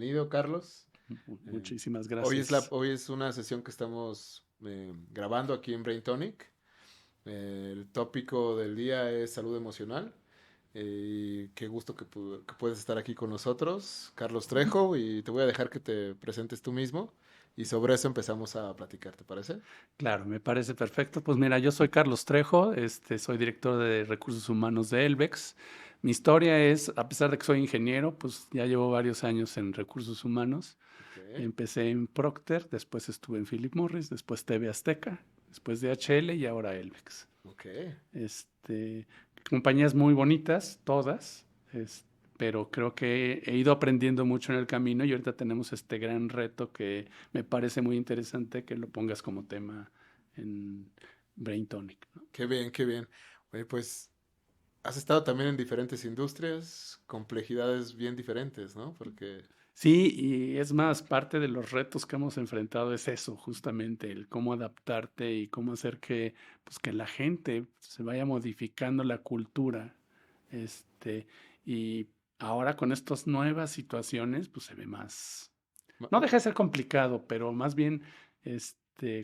bienvenido, Carlos. Eh, Muchísimas hoy es gracias. hoy es una sesión que estamos grabando aquí en Brain Tonic. El tópico del día es salud emocional. Y qué gusto que puedes estar aquí con nosotros, Carlos Trejo, y te voy a dejar que te presentes tú mismo. Y sobre eso empezamos a platicar, ¿te parece? Claro, me parece perfecto. Pues mira, yo soy Carlos Trejo, soy director de recursos humanos de Elbex. Mi historia es, a pesar de que soy ingeniero, pues ya llevo varios años en recursos humanos. Ok, Empecé en Procter, después estuve en Philip Morris, después TV Azteca, después DHL y ahora Elbex. ok. Este, Compañías muy bonitas, todas, pero creo que he ido aprendiendo mucho en el camino y ahorita tenemos este gran reto que me parece muy interesante que lo pongas como tema en Brain Tonic, ¿no? Qué bien, qué bien. Oye, pues has estado también en diferentes industrias, complejidades bien diferentes, ¿no? Porque Sí, y es más, parte de los retos que hemos enfrentado es eso, justamente, el cómo adaptarte y cómo hacer que, pues, que la gente se vaya modificando la cultura. Este, y ahora con estas nuevas situaciones, pues se ve más. ma- No deja de ser complicado, pero más bien,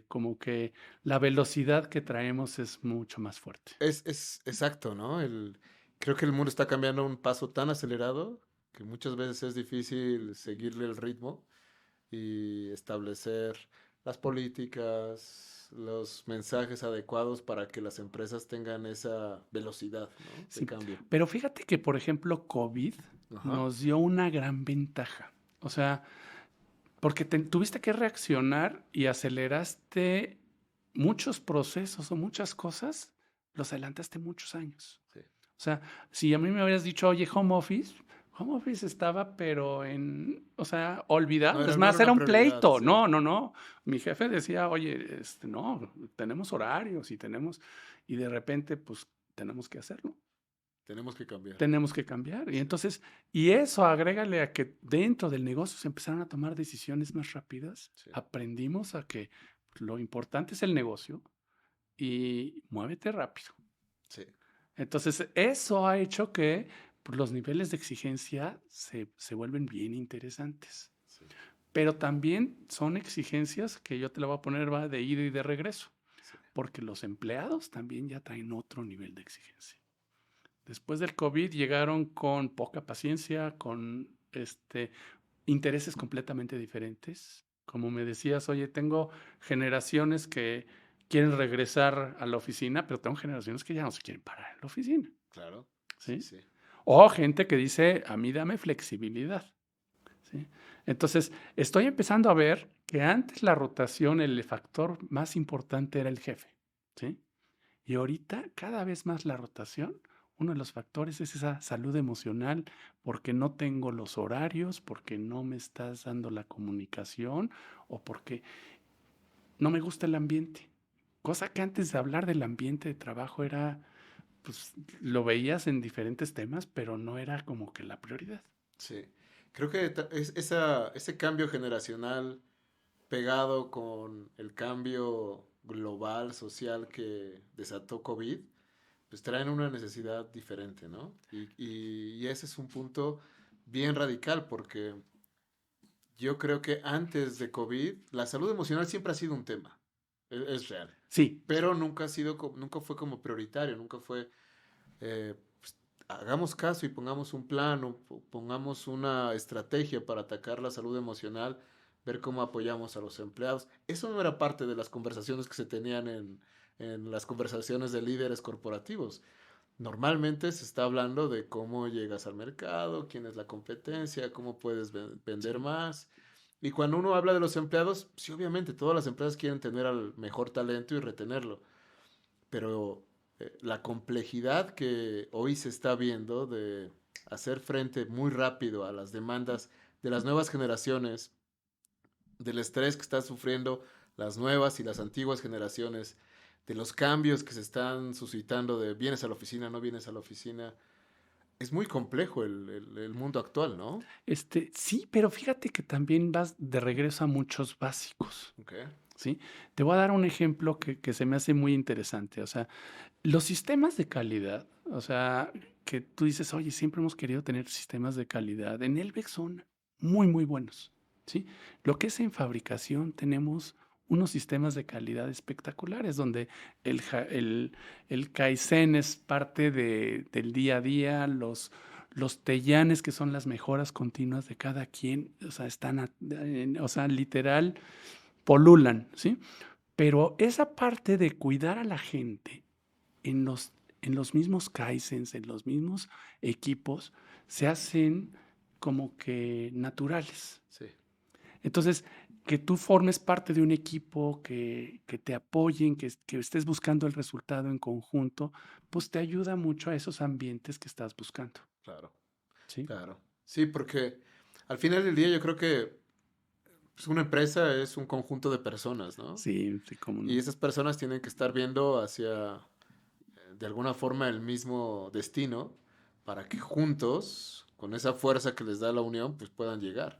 como que la velocidad que traemos es mucho más fuerte. es exacto, ¿no? Creo que el mundo está cambiando a un paso tan acelerado que muchas veces es difícil seguirle el ritmo y establecer las políticas, los mensajes adecuados para que las empresas tengan esa velocidad, ¿no? De Sí, cambio. pero fíjate que, por ejemplo, COVID Ajá. nos dio una gran ventaja. O sea, porque tuviste que reaccionar y aceleraste muchos procesos o muchas cosas, los adelantaste muchos años. Sí. O sea, si a mí me hubieras dicho, oye, home office estaba, pero o sea, No olvidado. era, Es no era más, una era un prioridad, pleito. sí. No, no, no. Mi jefe decía, oye, no, tenemos horarios y de repente, pues, tenemos que hacerlo. Tenemos que cambiar. Tenemos que cambiar. Y Sí, entonces, y eso agrégale a que dentro del negocio se empezaron a tomar decisiones más rápidas. sí, Aprendimos a que lo importante es el negocio y muévete rápido. sí, Entonces, eso ha hecho que pues, los niveles de exigencia se vuelven bien interesantes. sí, Pero también son exigencias que yo te la voy a poner va de ida y de regreso, sí. porque los empleados también ya traen otro nivel de exigencia. Después del COVID llegaron con poca paciencia, con intereses completamente diferentes. Como me decías, oye, tengo generaciones que quieren regresar a la oficina, pero tengo generaciones que ya no se quieren parar en la oficina, Claro. Sí, ¿sí? sí. O gente que dice, a mí dame flexibilidad, ¿sí? Entonces, estoy empezando a ver que antes la rotación, el factor más importante era el jefe, ¿sí? Y ahorita, cada vez más la rotación, uno de los factores es esa salud emocional, porque no tengo los horarios, porque no me estás dando la comunicación o porque no me gusta el ambiente. Cosa que antes de hablar del ambiente de trabajo era, pues lo veías en diferentes temas, pero no era como que la prioridad. Sí. Creo que ese cambio generacional pegado con el cambio global, social que desató COVID, pues traen una necesidad diferente, ¿no? Y ese es un punto bien radical porque yo creo que antes de COVID la salud emocional siempre ha sido un tema, es real, Sí, pero nunca ha sido, nunca fue como prioritario, nunca fue, pues, hagamos caso y pongamos un plan o pongamos una estrategia para atacar la salud emocional, ver cómo apoyamos a los empleados. Eso no era parte de las conversaciones que se tenían en las conversaciones de líderes corporativos. Normalmente se está hablando de cómo llegas al mercado, quién es la competencia, cómo puedes vender sí, más. Y cuando uno habla de los empleados, sí, obviamente todas las empresas quieren tener al mejor talento y retenerlo, pero la complejidad que hoy se está viendo de hacer frente muy rápido a las demandas de las nuevas generaciones, del estrés que están sufriendo las nuevas y las antiguas generaciones, de los cambios que se están suscitando de vienes a la oficina, no vienes a la oficina. Es muy complejo el mundo actual, ¿no? sí, pero fíjate que también vas de regreso a muchos básicos, Ok, ¿sí? Te voy a dar un ejemplo que se me hace muy interesante. O sea, los sistemas de calidad, o sea, que tú dices, oye, siempre hemos querido tener sistemas de calidad. En Elbex son muy, muy buenos, ¿sí? Lo que es en fabricación, tenemos unos sistemas de calidad espectaculares, donde el Kaizen es parte del día a día, los tellanes, que son las mejoras continuas de cada quien, o sea, o sea, literal, polulan, ¿sí? Pero esa parte de cuidar a la gente en los mismos Kaizens, en los mismos equipos, se hacen como que naturales. Sí, Entonces, que tú formes parte de un equipo, que te apoyen, que estés buscando el resultado en conjunto, pues te ayuda mucho a esos ambientes que estás buscando, claro, ¿sí? claro. Sí, porque al final del día yo creo que pues, una empresa es un conjunto de personas, ¿no? Sí, sí, cómo Y no. esas personas tienen que estar viendo hacia, de alguna forma, el mismo destino para que juntos, con esa fuerza que les da la unión, pues puedan llegar.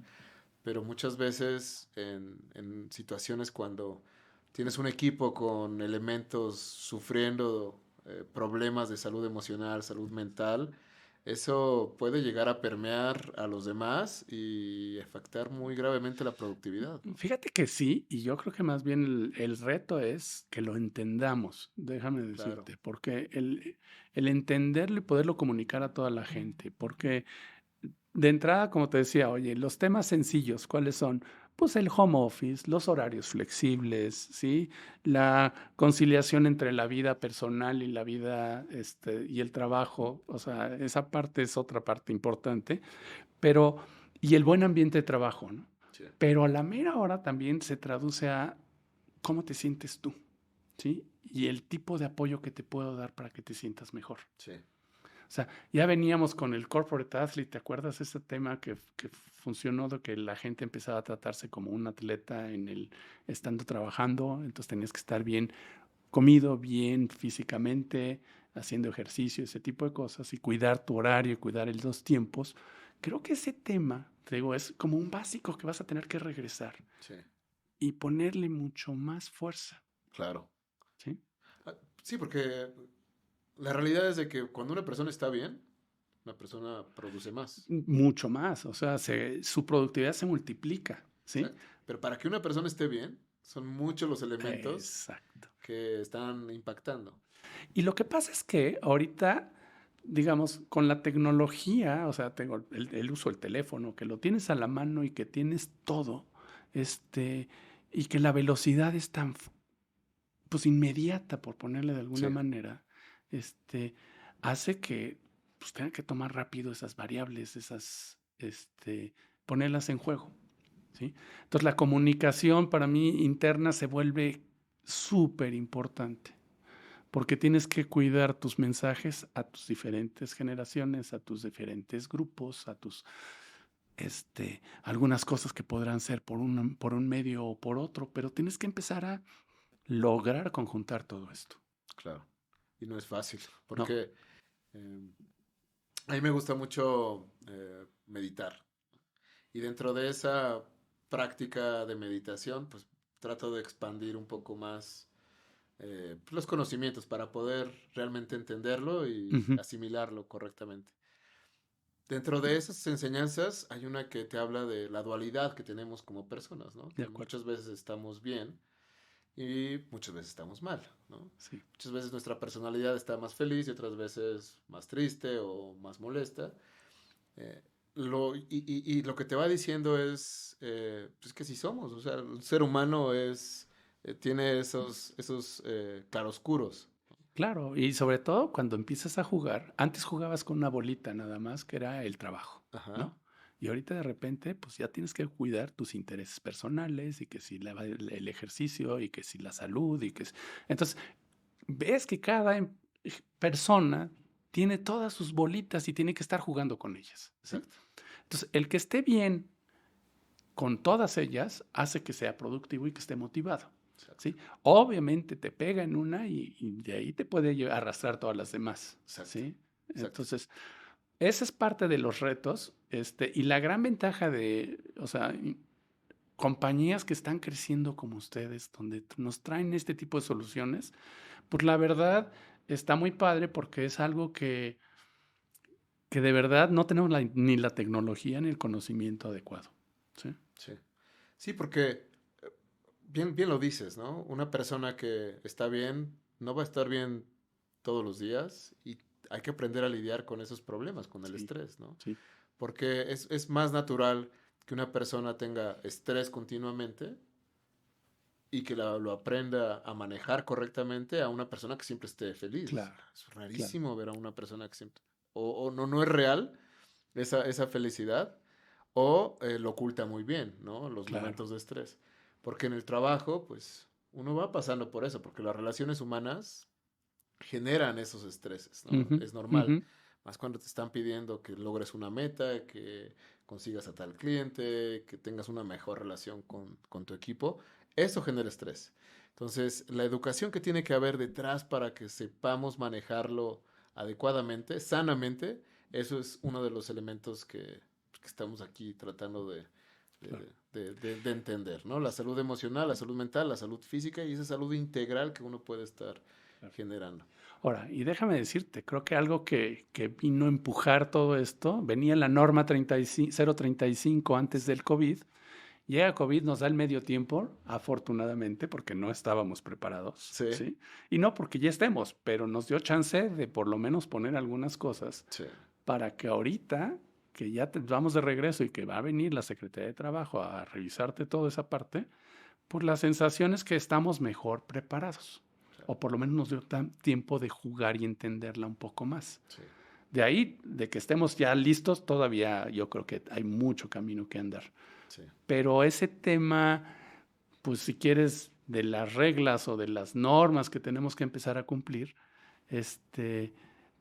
Pero muchas veces en situaciones cuando tienes un equipo con elementos sufriendo problemas de salud emocional, salud mental, eso puede llegar a permear a los demás y afectar muy gravemente la productividad, ¿no? Fíjate que sí, y yo creo que más bien el reto es que lo entendamos, déjame Claro, decirte, porque el entenderlo y poderlo comunicar a toda la gente, porque de entrada, como te decía, oye, los temas sencillos, ¿cuáles son? Pues el home office, los horarios flexibles, ¿sí? La conciliación entre la vida personal y la vida, y el trabajo, o sea, esa parte es otra parte importante, pero, y el buen ambiente de trabajo, ¿no? sí, Pero a la mera hora también se traduce a cómo te sientes tú, ¿sí? Y el tipo de apoyo que te puedo dar para que te sientas mejor. sí, O sea, ya veníamos con el corporate athlete, ¿te acuerdas ese tema que funcionó de que la gente empezaba a tratarse como un atleta estando trabajando? Entonces tenías que estar bien comido, bien físicamente, haciendo ejercicio, ese tipo de cosas, y cuidar tu horario y cuidar los tiempos. Creo que ese tema, te digo, es como un básico que vas a tener que regresar sí, y ponerle mucho más fuerza, claro. ¿sí? Ah, sí, porque la realidad es de que cuando una persona está bien, la persona produce más. Mucho más, o sea, su productividad se multiplica, ¿sí? Exacto. Pero para que una persona esté bien, son muchos los elementos Exacto. que están impactando. Y lo que pasa es que ahorita, digamos, con la tecnología, o sea, tengo el uso del teléfono, que lo tienes a la mano y que tienes todo, este, y que la velocidad es tan, pues, inmediata, por ponerle de alguna Sí, manera, este, hace que, pues, tengan que tomar rápido esas variables, ponerlas en juego, ¿sí? Entonces, la comunicación para mí interna se vuelve súper importante, porque tienes que cuidar tus mensajes a tus diferentes generaciones, a tus diferentes grupos, algunas cosas que podrán ser por un medio o por otro, pero tienes que empezar a lograr conjuntar todo esto. claro. Y no es fácil, No, porque a mí me gusta mucho meditar. Y dentro de esa práctica de meditación, pues trato de expandir un poco más los conocimientos para poder realmente entenderlo y ujú, asimilarlo correctamente. Dentro de esas enseñanzas hay una que te habla de la dualidad que tenemos como personas, ¿no? de Que acuerdo, muchas veces estamos bien y muchas veces estamos mal, ¿no? sí. Muchas veces nuestra personalidad está más feliz y otras veces más triste o más molesta. Eh, y lo que te va diciendo es pues que sí somos, o sea, el ser humano tiene esos claroscuros. Claro, y sobre todo cuando empiezas a jugar, antes jugabas con una bolita nada más, que era el trabajo, Ajá, ¿no? Y ahorita de repente, pues ya tienes que cuidar tus intereses personales y que si el ejercicio y que si la salud y Entonces, ves que cada persona tiene todas sus bolitas y tiene que estar jugando con ellas, ¿sí? exacto, Entonces, el que esté bien con todas ellas hace que sea productivo y que esté motivado, exacto, ¿sí? Obviamente te pega en una y de ahí te puede arrastrar todas las demás, exacto, ¿sí? exacto. Entonces, esa es parte de los retos, y la gran ventaja o sea, compañías que están creciendo como ustedes, donde nos traen este tipo de soluciones, pues la verdad está muy padre porque es algo que que de verdad no tenemos ni la tecnología ni el conocimiento adecuado. ¿Sí? Sí. Sí, porque bien lo dices, ¿no? Una persona que está bien no va a estar bien todos los días y hay que aprender a lidiar con esos problemas, con el Sí, estrés, ¿no? sí, Porque es más natural que una persona tenga estrés continuamente y que lo aprenda a manejar correctamente a una persona que siempre esté feliz. claro, Es claro. rarísimo ver a una persona que siempre... O no es real esa felicidad, o lo oculta muy bien, ¿no? Los Claro, momentos de estrés. Porque en el trabajo, pues, uno va pasando por eso, porque las relaciones humanas generan esos estreses, ¿no? ujú, Es normal. ujú, Más cuando te están pidiendo que logres una meta, que consigas a tal cliente, que tengas una mejor relación con tu equipo, eso genera estrés. Entonces, la educación que tiene que haber detrás para que sepamos manejarlo adecuadamente, sanamente, eso es uno de los elementos que estamos aquí tratando claro, de entender, ¿no? La salud emocional, la salud mental, la salud física y esa salud integral que uno puede estar claro. generando. Ahora, y déjame decirte, creo que algo que vino a empujar todo esto, venía la norma 035 antes del COVID. Llega COVID, nos da el medio tiempo, afortunadamente, porque no estábamos preparados, Sí, ¿sí? Y no porque ya estemos, pero nos dio chance de por lo menos poner algunas cosas sí, para que ahorita, que ya vamos de regreso y que va a venir la Secretaría de Trabajo a revisarte toda esa parte, pues la sensación es que estamos mejor preparados. claro, O por lo menos nos dio tiempo de jugar y entenderla un poco más. sí, De ahí, de que estemos ya listos, todavía yo creo que hay mucho camino que andar. sí, Pero ese tema, pues si quieres, de las reglas o de las normas que tenemos que empezar a cumplir, este,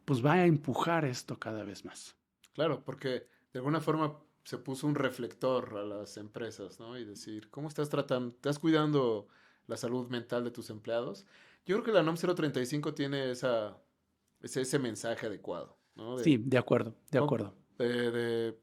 pues va a empujar esto cada vez más. claro, porque de alguna forma se puso un reflector a las empresas, ¿no? Y decir, ¿cómo estás tratando, estás cuidando la salud mental de tus empleados? Yo creo que la NOM 035 tiene ese mensaje adecuado, ¿no? Sí, de acuerdo, de ¿no? acuerdo.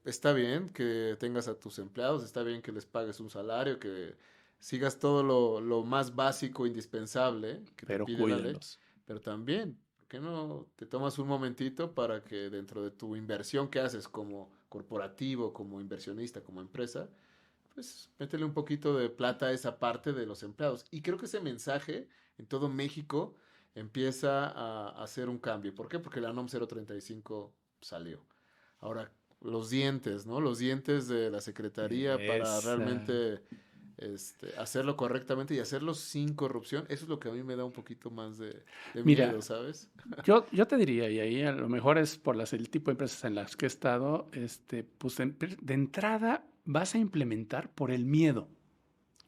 Está bien que tengas a tus empleados, está bien que les pagues un salario, que sigas todo lo más básico, indispensable que te Pero pide la ley, cuídenlos. pero también, ¿por qué no te tomas un momentito para que dentro de tu inversión que haces como corporativo, como inversionista, como empresa, pues métele un poquito de plata a esa parte de los empleados? Y creo que ese mensaje en todo México empieza a hacer un cambio. ¿Por qué? Porque la NOM 035 salió. Ahora, los dientes, ¿no? Los dientes de la Secretaría para Esa. realmente hacerlo correctamente y hacerlo sin corrupción, eso es lo que a mí me da un poquito más de miedo, Mira, ¿sabes? yo te diría, y ahí a lo mejor es por el tipo de empresas en las que he estado, pues de entrada vas a implementar por el miedo.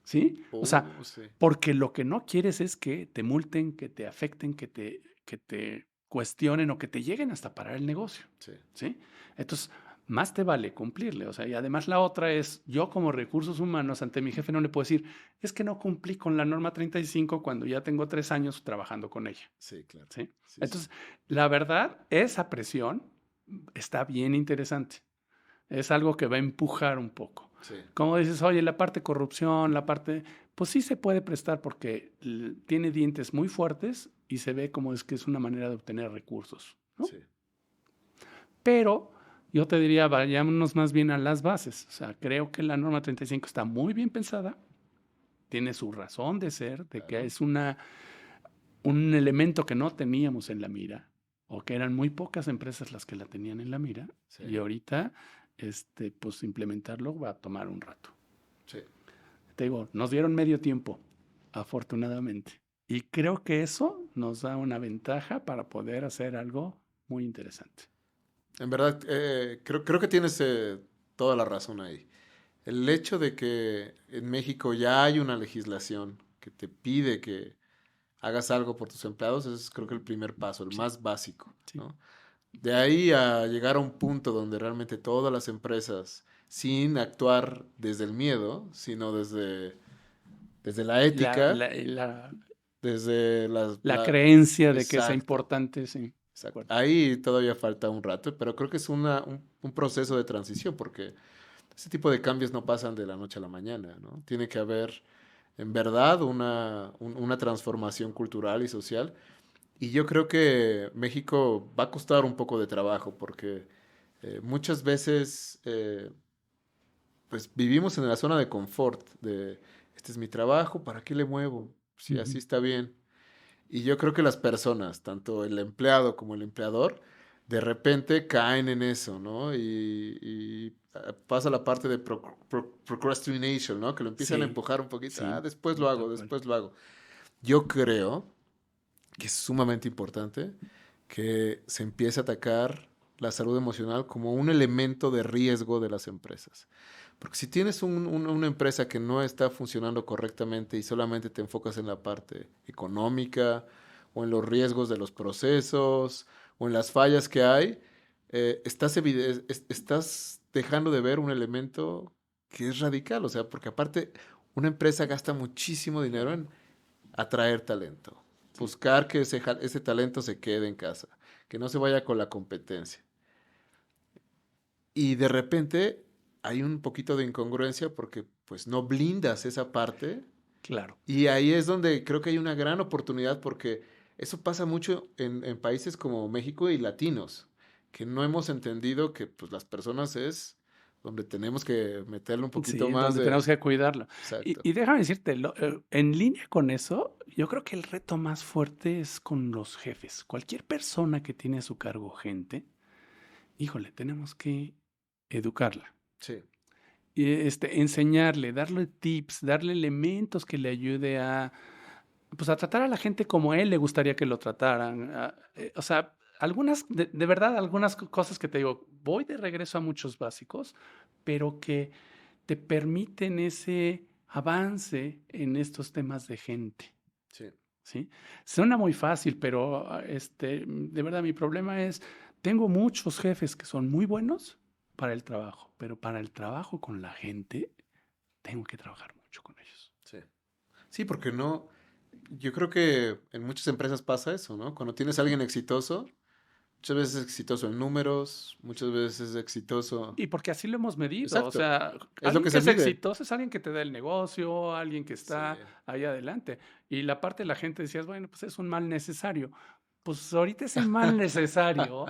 ¿Sí? O sea, Sí, porque lo que no quieres es que te multen, que te afecten, que te cuestionen o que te lleguen hasta parar el negocio. sí, ¿Sí? Entonces, más te vale cumplirle. O sea, y además la otra es, yo como recursos humanos ante mi jefe no le puedo decir, es que no cumplí con la norma 35 cuando ya tengo 3 años trabajando con ella. sí, claro. ¿Sí? Sí, sí, Entonces, la verdad, esa presión está bien interesante. Es algo que va a empujar un poco. sí, Como dices, oye, la parte corrupción, la parte, pues sí se puede prestar porque tiene dientes muy fuertes y se ve como es que es una manera de obtener recursos, ¿no? sí, Pero yo te diría, vayámonos más bien a las bases. O sea, creo que la norma 35 está muy bien pensada, tiene su razón de ser, de que claro. es un elemento que no teníamos en la mira, o que eran muy pocas empresas las que la tenían en la mira, Sí, y ahorita, pues implementarlo va a tomar un rato. sí. Te digo, nos dieron medio tiempo, afortunadamente. Y creo que eso nos da una ventaja para poder hacer algo muy interesante. En verdad, creo que tienes toda la razón ahí. El hecho de que en México ya hay una legislación que te pide que hagas algo por tus empleados es creo que el primer paso, el Sí, más básico, sí. ¿no? De ahí a llegar a un punto donde realmente todas las empresas, sin actuar desde el miedo, sino desde la La, ética, la, la, desde la creencia de que es Exacto, importante, sí. De exacto. acuerdo. Ahí todavía falta un rato, pero creo que es un proceso de transición, porque ese tipo de cambios no pasan de la noche a la mañana, ¿no? Tiene que haber, en verdad, una transformación cultural y social. Y yo creo que México va a costar un poco de trabajo, porque Muchas veces, pues vivimos en la zona de confort, de este es mi trabajo, ¿para qué le muevo? Si así Ujú. está bien. Y yo creo que las personas, tanto el empleado como el empleador, de repente caen en eso, ¿no? Pasa la parte de procrastination, ¿no? Que lo empiezan a Sí, empujar un poquito. Ah, sí, después sí, lo tal hago, cual. después lo hago. Yo creo que es sumamente importante que se empiece a atacar la salud emocional como un elemento de riesgo de las empresas. Porque si tienes una empresa que no está funcionando correctamente y solamente te enfocas en la parte económica o en los riesgos de los procesos o en las fallas que hay, estás dejando de ver un elemento que es radical. O sea, porque aparte una empresa gasta muchísimo dinero en atraer talento, Sí. buscar que ese talento se quede en casa, que no se vaya con la competencia. Y de repente hay un poquito de incongruencia porque pues no blindas esa parte Claro. y ahí es donde creo que hay una gran oportunidad porque eso pasa mucho en países como México y latinos, que no hemos entendido que pues las personas es donde tenemos que meterle un poquito Sí, más donde de... tenemos que cuidarlo. Exacto. Y déjame decirte, en línea con eso, yo creo que el reto más fuerte es con los jefes. Cualquier persona que tiene a su cargo gente, híjole, tenemos que educarla. Sí, Y enseñarle, darle tips, darle elementos que le ayude a, pues, a tratar a la gente como a él le gustaría que lo trataran. O sea, algunas, de verdad, algunas cosas que te digo, voy de regreso a muchos básicos, pero que te permiten ese avance en estos temas de gente, sí, ¿sí? Suena muy fácil, pero de verdad mi problema es, tengo muchos jefes que son muy buenos para el trabajo, pero para el trabajo con la gente tengo que trabajar mucho con ellos. sí. Sí, porque no, yo creo que en muchas empresas pasa eso, ¿no? Cuando tienes a alguien exitoso, muchas veces es exitoso en números, muchas veces es exitoso. Y porque así lo hemos medido, o Exacto, sea, es lo alguien que que se es mide. exitoso es alguien que te da el negocio, alguien que Sí, está ahí adelante. Y la parte de la gente decías, bueno, pues es un mal necesario. Pues ahorita ese mal necesario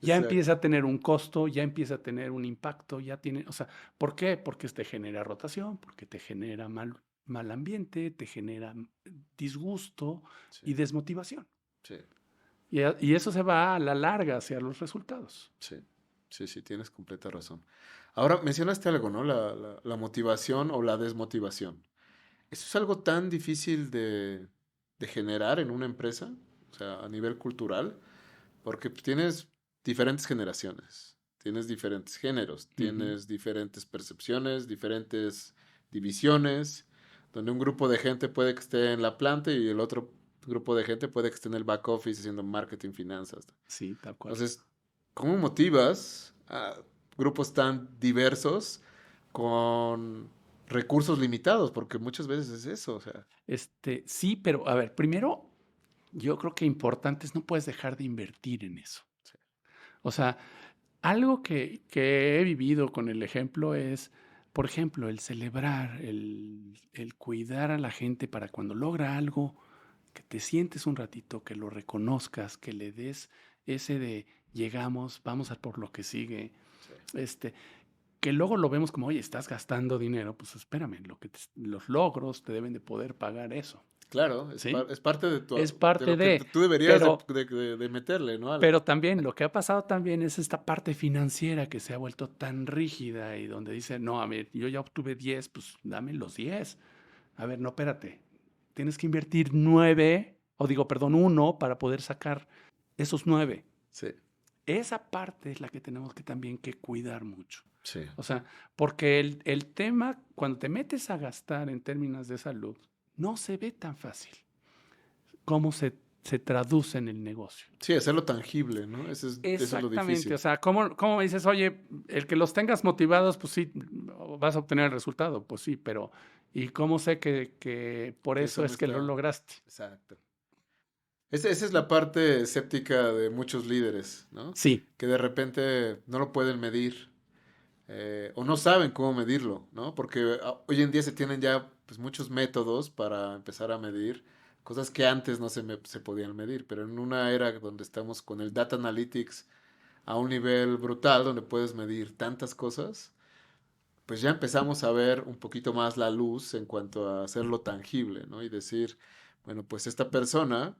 ya empieza exacto, a tener un costo, ya empieza a tener un impacto, ya tiene, o sea, ¿por qué? Porque te genera rotación, porque te genera mal ambiente, te genera disgusto sí, y desmotivación. sí, Y eso se va a la larga hacia los resultados. sí, sí, sí, tienes completa razón. Ahora, mencionaste algo, ¿no? La motivación o la desmotivación. ¿Eso es algo tan difícil de generar en una empresa? O sea, a nivel cultural. Porque pues, tienes diferentes generaciones, tienes diferentes géneros, Ujú. tienes diferentes percepciones, diferentes divisiones, donde un grupo de gente puede que esté en la planta y el otro grupo de gente puede que esté en el back office haciendo marketing, finanzas. Sí, tal cual. Entonces, ¿cómo motivas a grupos tan diversos con recursos limitados? Porque muchas veces es eso, o sea, Sí, pero a ver, primero, yo creo que importante es no puedes dejar de invertir en eso. sí, O sea, algo que he vivido con el ejemplo es, por ejemplo, el celebrar, el cuidar a la gente para cuando logra algo, que te sientes un ratito, que lo reconozcas, que le des ese de llegamos, vamos a por lo que sigue, sí. este, que luego lo vemos como, oye, estás gastando dinero, pues espérame, los logros te deben de poder pagar eso, Claro, ¿sí? es parte Es de parte lo que de, tú deberías pero, de meterle, ¿no? pero también lo que ha pasado también es esta parte financiera que se ha vuelto tan rígida y donde dice, no, a ver, yo ya obtuve 10, pues dame los 10. A ver, no, espérate, tienes que invertir 9, o digo, perdón, 1 para poder sacar esos 9. Sí, Esa parte es la que tenemos que también que cuidar mucho. sí, O sea, porque el tema, cuando te metes a gastar en términos de salud, no se ve tan fácil. ¿Cómo se traduce en el negocio? sí, hacerlo tangible, ¿no? Eso es lo Exactamente, o difícil. sea, ¿cómo me dices, oye, el que los tengas motivados, pues sí, vas a obtener el resultado? Pues sí, pero ¿y cómo sé que por Que eso eso no es que lo está. lograste? Exacto. Esa es la parte escéptica de muchos líderes, ¿no? Sí, Que de repente no lo pueden medir o no saben cómo medirlo, ¿no? Porque hoy en día se tienen ya pues, muchos métodos para empezar a medir cosas que antes no se podían medir, pero en una era donde estamos con el data analytics a un nivel brutal donde puedes medir tantas cosas, pues ya empezamos a ver un poquito más la luz en cuanto a hacerlo tangible, ¿no? Y decir, bueno, pues esta persona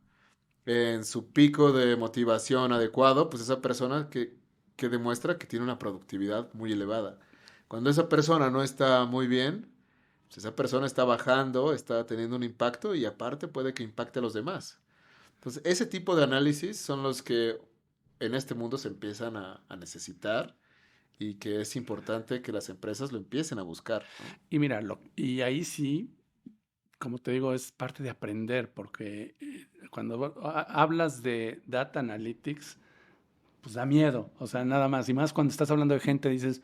en su pico de motivación adecuado, pues esa persona que demuestra que tiene una productividad muy elevada. Cuando esa persona no está muy bien, pues esa persona está bajando, está teniendo un impacto y aparte puede que impacte a los demás. Entonces, ese tipo de análisis son los que en este mundo se empiezan a necesitar y que es importante que las empresas lo empiecen a buscar, ¿no? Y mira, y ahí sí, como te digo, es parte de aprender, porque cuando hablas de data analytics, pues da miedo, o sea, nada más. Y más cuando estás hablando de gente, dices,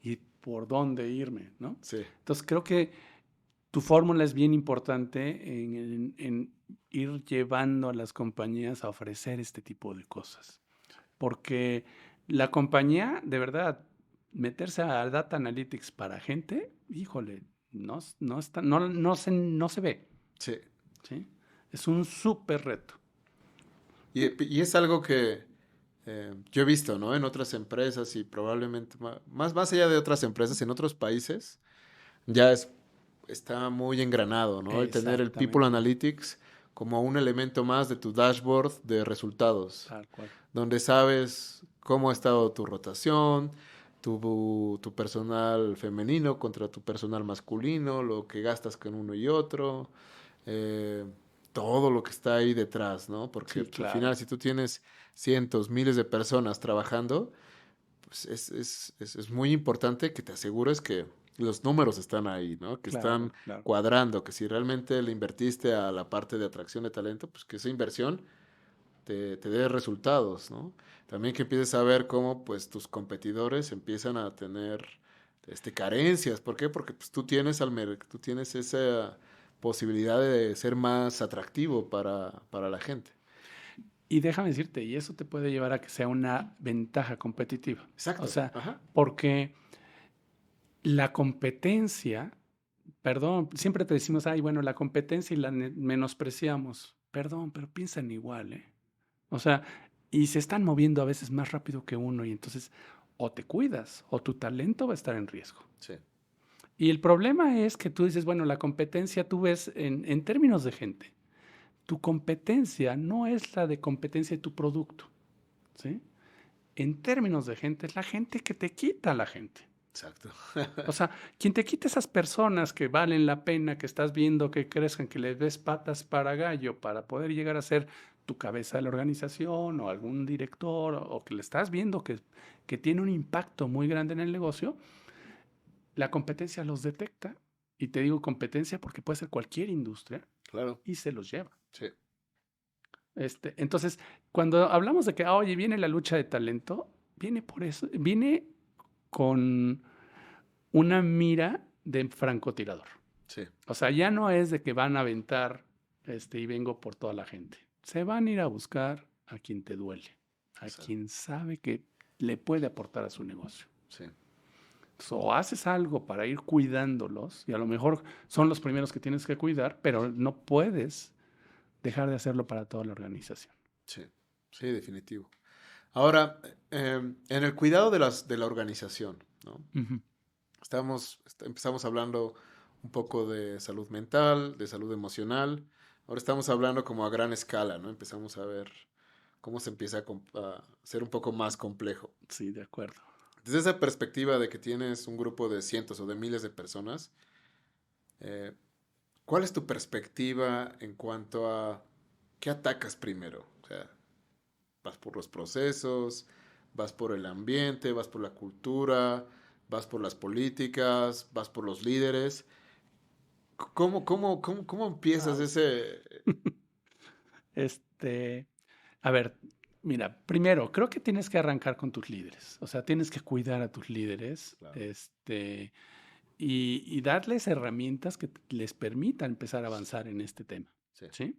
¿y por dónde irme? ¿No? Sí, Entonces creo que tu fórmula es bien importante en ir llevando a las compañías a ofrecer este tipo de cosas. Porque la compañía, de verdad, meterse a Data Analytics para gente, híjole, no, está, no se ve, sí. ¿sí? Es un súper reto. Y es algo que yo he visto, ¿no? En otras empresas y probablemente más allá de otras empresas, en otros países, ya está muy engranado, ¿no? El tener el People Exactamente, Analytics como un elemento más de tu dashboard de resultados, tal cual. donde sabes cómo ha estado tu rotación, tu personal femenino contra tu personal masculino, lo que gastas con uno y otro, eh, todo lo que está ahí detrás, ¿no? Porque Sí, pues, al claro, final, si tú tienes cientos, miles de personas trabajando, pues es muy importante que te asegures que los números están ahí, ¿no? Que están claro, claro. cuadrando, que si realmente le invertiste a la parte de atracción de talento, pues que esa inversión te dé resultados, ¿no? También que empieces a ver cómo pues tus competidores empiezan a tener carencias. ¿Por qué? Porque pues, tú tienes esa posibilidad de ser más atractivo para la gente. Y déjame decirte, y eso te puede llevar a que sea una ventaja competitiva. O Exacto. sea, Ajá. porque la competencia, perdón, siempre te decimos, ay, bueno, la competencia y la menospreciamos. Perdón, pero piensan igual, ¿eh? O sea, y se están moviendo a veces más rápido que uno y entonces o te cuidas o tu talento va a estar en riesgo. Sí. Y el problema es que tú dices, bueno, la competencia tú ves en términos de gente. Tu competencia no es la de competencia de tu producto, ¿sí? En términos de gente, es la gente que te quita a la gente. Exacto. O sea, quien te quita esas personas que valen la pena, que estás viendo que crezcan, que les ves patas para gallo para poder llegar a ser tu cabeza de la organización o algún director o que le estás viendo que tiene un impacto muy grande en el negocio, la competencia los detecta. Y te digo competencia porque puede ser cualquier industria Claro. y se los lleva. Sí. Entonces, cuando hablamos de que, oye, viene la lucha de talento, viene por eso, viene con una mira de francotirador. Sí. O sea, ya no es de que van a aventar y vengo por toda la gente. Se van a ir a buscar a quien te duele, a Exacto. quien sabe que le puede aportar a su negocio. Sí. Entonces, o haces algo para ir cuidándolos, y a lo mejor son los primeros que tienes que cuidar, pero no puedes dejar de hacerlo para toda la organización. Sí. Sí, definitivo. Ahora, en el cuidado de la organización, ¿no? Ujú. Empezamos hablando un poco de salud mental, de salud emocional. Ahora estamos hablando como a gran escala, ¿no? Empezamos a ver cómo se empieza a ser un poco más complejo. Sí, de acuerdo. Desde esa perspectiva de que tienes un grupo de cientos o de miles de personas, eh, ¿cuál es tu perspectiva en cuanto a qué atacas primero? O sea, vas por los procesos, vas por el ambiente, vas por la cultura, vas por las políticas, vas por los líderes. ¿Cómo empiezas Wow. ese? Este, a ver, mira, primero, creo que tienes que arrancar con tus líderes. O sea, tienes que cuidar a tus líderes, Claro, y darles herramientas que les permitan empezar a avanzar en este tema, sí, ¿sí?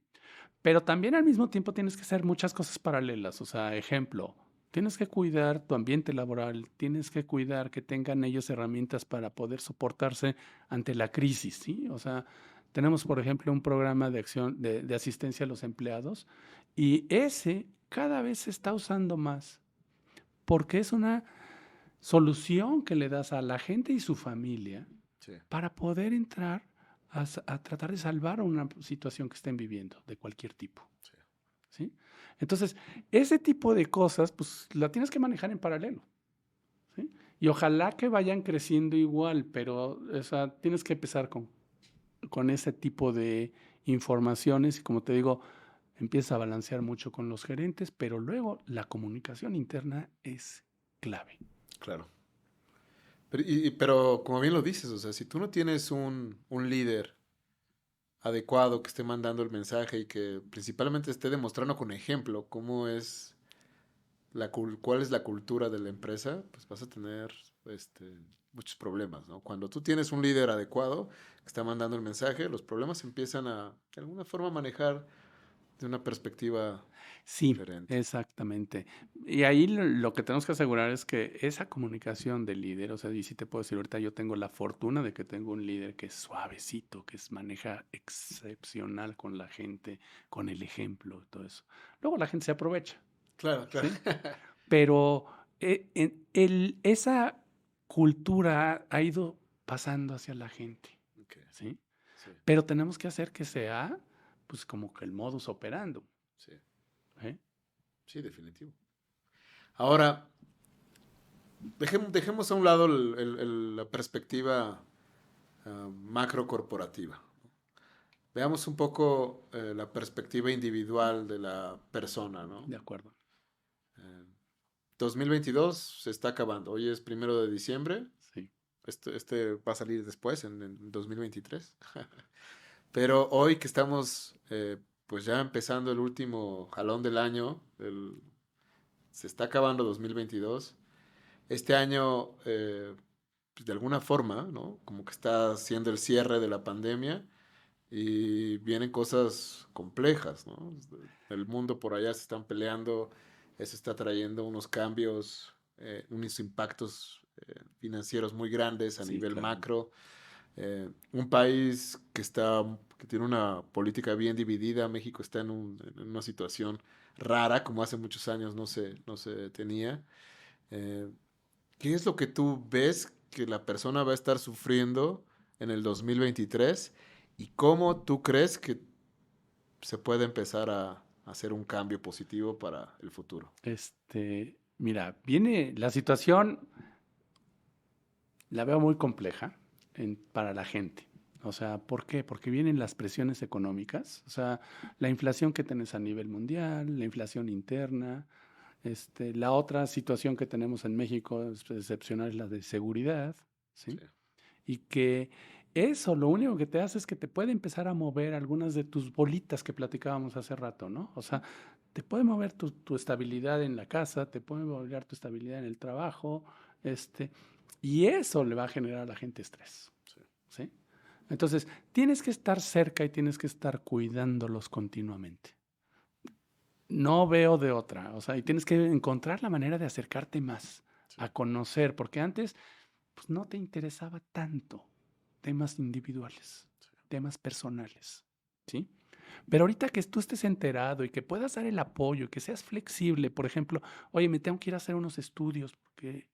Pero también al mismo tiempo tienes que hacer muchas cosas paralelas. O sea, ejemplo, tienes que cuidar tu ambiente laboral, tienes que cuidar que tengan ellos herramientas para poder soportarse ante la crisis, ¿sí? O sea, tenemos, por ejemplo, un programa de acción de asistencia a los empleados y ese cada vez se está usando más porque es una solución que le das a la gente y su familia Sí, para poder entrar a tratar de salvar una situación que estén viviendo de cualquier tipo, sí. ¿sí? Entonces, ese tipo de cosas, pues la tienes que manejar en paralelo, ¿sí? Y ojalá que vayan creciendo igual, pero o sea, tienes que empezar con ese tipo de informaciones y como te digo, empieza a balancear mucho con los gerentes, pero luego la comunicación interna es clave. Claro. Pero como bien lo dices, o sea, si tú no tienes un líder adecuado que esté mandando el mensaje y que principalmente esté demostrando con ejemplo cómo es cuál es la cultura de la empresa, pues vas a tener muchos problemas, ¿no? Cuando tú tienes un líder adecuado que está mandando el mensaje, los problemas se empiezan a, de alguna forma, manejar de una perspectiva Sí, diferente. exactamente. Y ahí lo que tenemos que asegurar es que esa comunicación del líder, o sea, y sí te puedo decir, ahorita yo tengo la fortuna de que tengo un líder que es suavecito, que maneja excepcional con la gente, con el ejemplo y todo eso. Luego la gente se aprovecha, Claro, claro. ¿sí? Pero esa cultura ha ido pasando hacia la gente, Ok, ¿sí? sí, Pero tenemos que hacer que sea, pues, como que el modus operandi, sí, ¿eh? sí, definitivo. Ahora, dejemos a un lado la perspectiva macro corporativa. Veamos un poco la perspectiva individual de la persona, ¿no? De acuerdo. Eh, 2022 se está acabando. Hoy es 1 de diciembre. Sí, Este va a salir después, en 2023. Pero hoy que estamos pues ya empezando el último jalón del año, se está acabando 2022. Este año, pues, de alguna forma, ¿no? Como que está siendo el cierre de la pandemia y vienen cosas complejas, ¿no? El mundo por allá se están peleando, eso está trayendo unos cambios, unos impactos financieros muy grandes a sí, nivel claro. macro. Un país que tiene una política bien dividida, México está en una situación rara, como hace muchos años no se tenía. Eh, ¿Qué es lo que tú ves que la persona va a estar sufriendo en el 2023 y cómo tú crees que se puede empezar a hacer un cambio positivo para el futuro? Mira, viene la situación, la veo muy compleja para la gente. O sea, ¿por qué? Porque vienen las presiones económicas, o sea, la inflación que tenés a nivel mundial, la inflación interna, la otra situación que tenemos en México excepcional es la de seguridad, ¿sí? Sí, Y que eso lo único que te hace es que te puede empezar a mover algunas de tus bolitas que platicábamos hace rato, ¿no? O sea, te puede mover tu estabilidad en la casa, te puede mover tu estabilidad en el trabajo, y eso le va a generar a la gente estrés, sí, ¿sí? Entonces, tienes que estar cerca y tienes que estar cuidándolos continuamente. No veo de otra, o sea, y tienes que encontrar la manera de acercarte más, sí, a conocer, porque antes pues no te interesaba tanto temas individuales, temas personales, ¿sí? Pero ahorita que tú estés enterado y que puedas dar el apoyo, que seas flexible, por ejemplo, oye, me tengo que ir a hacer unos estudios porque,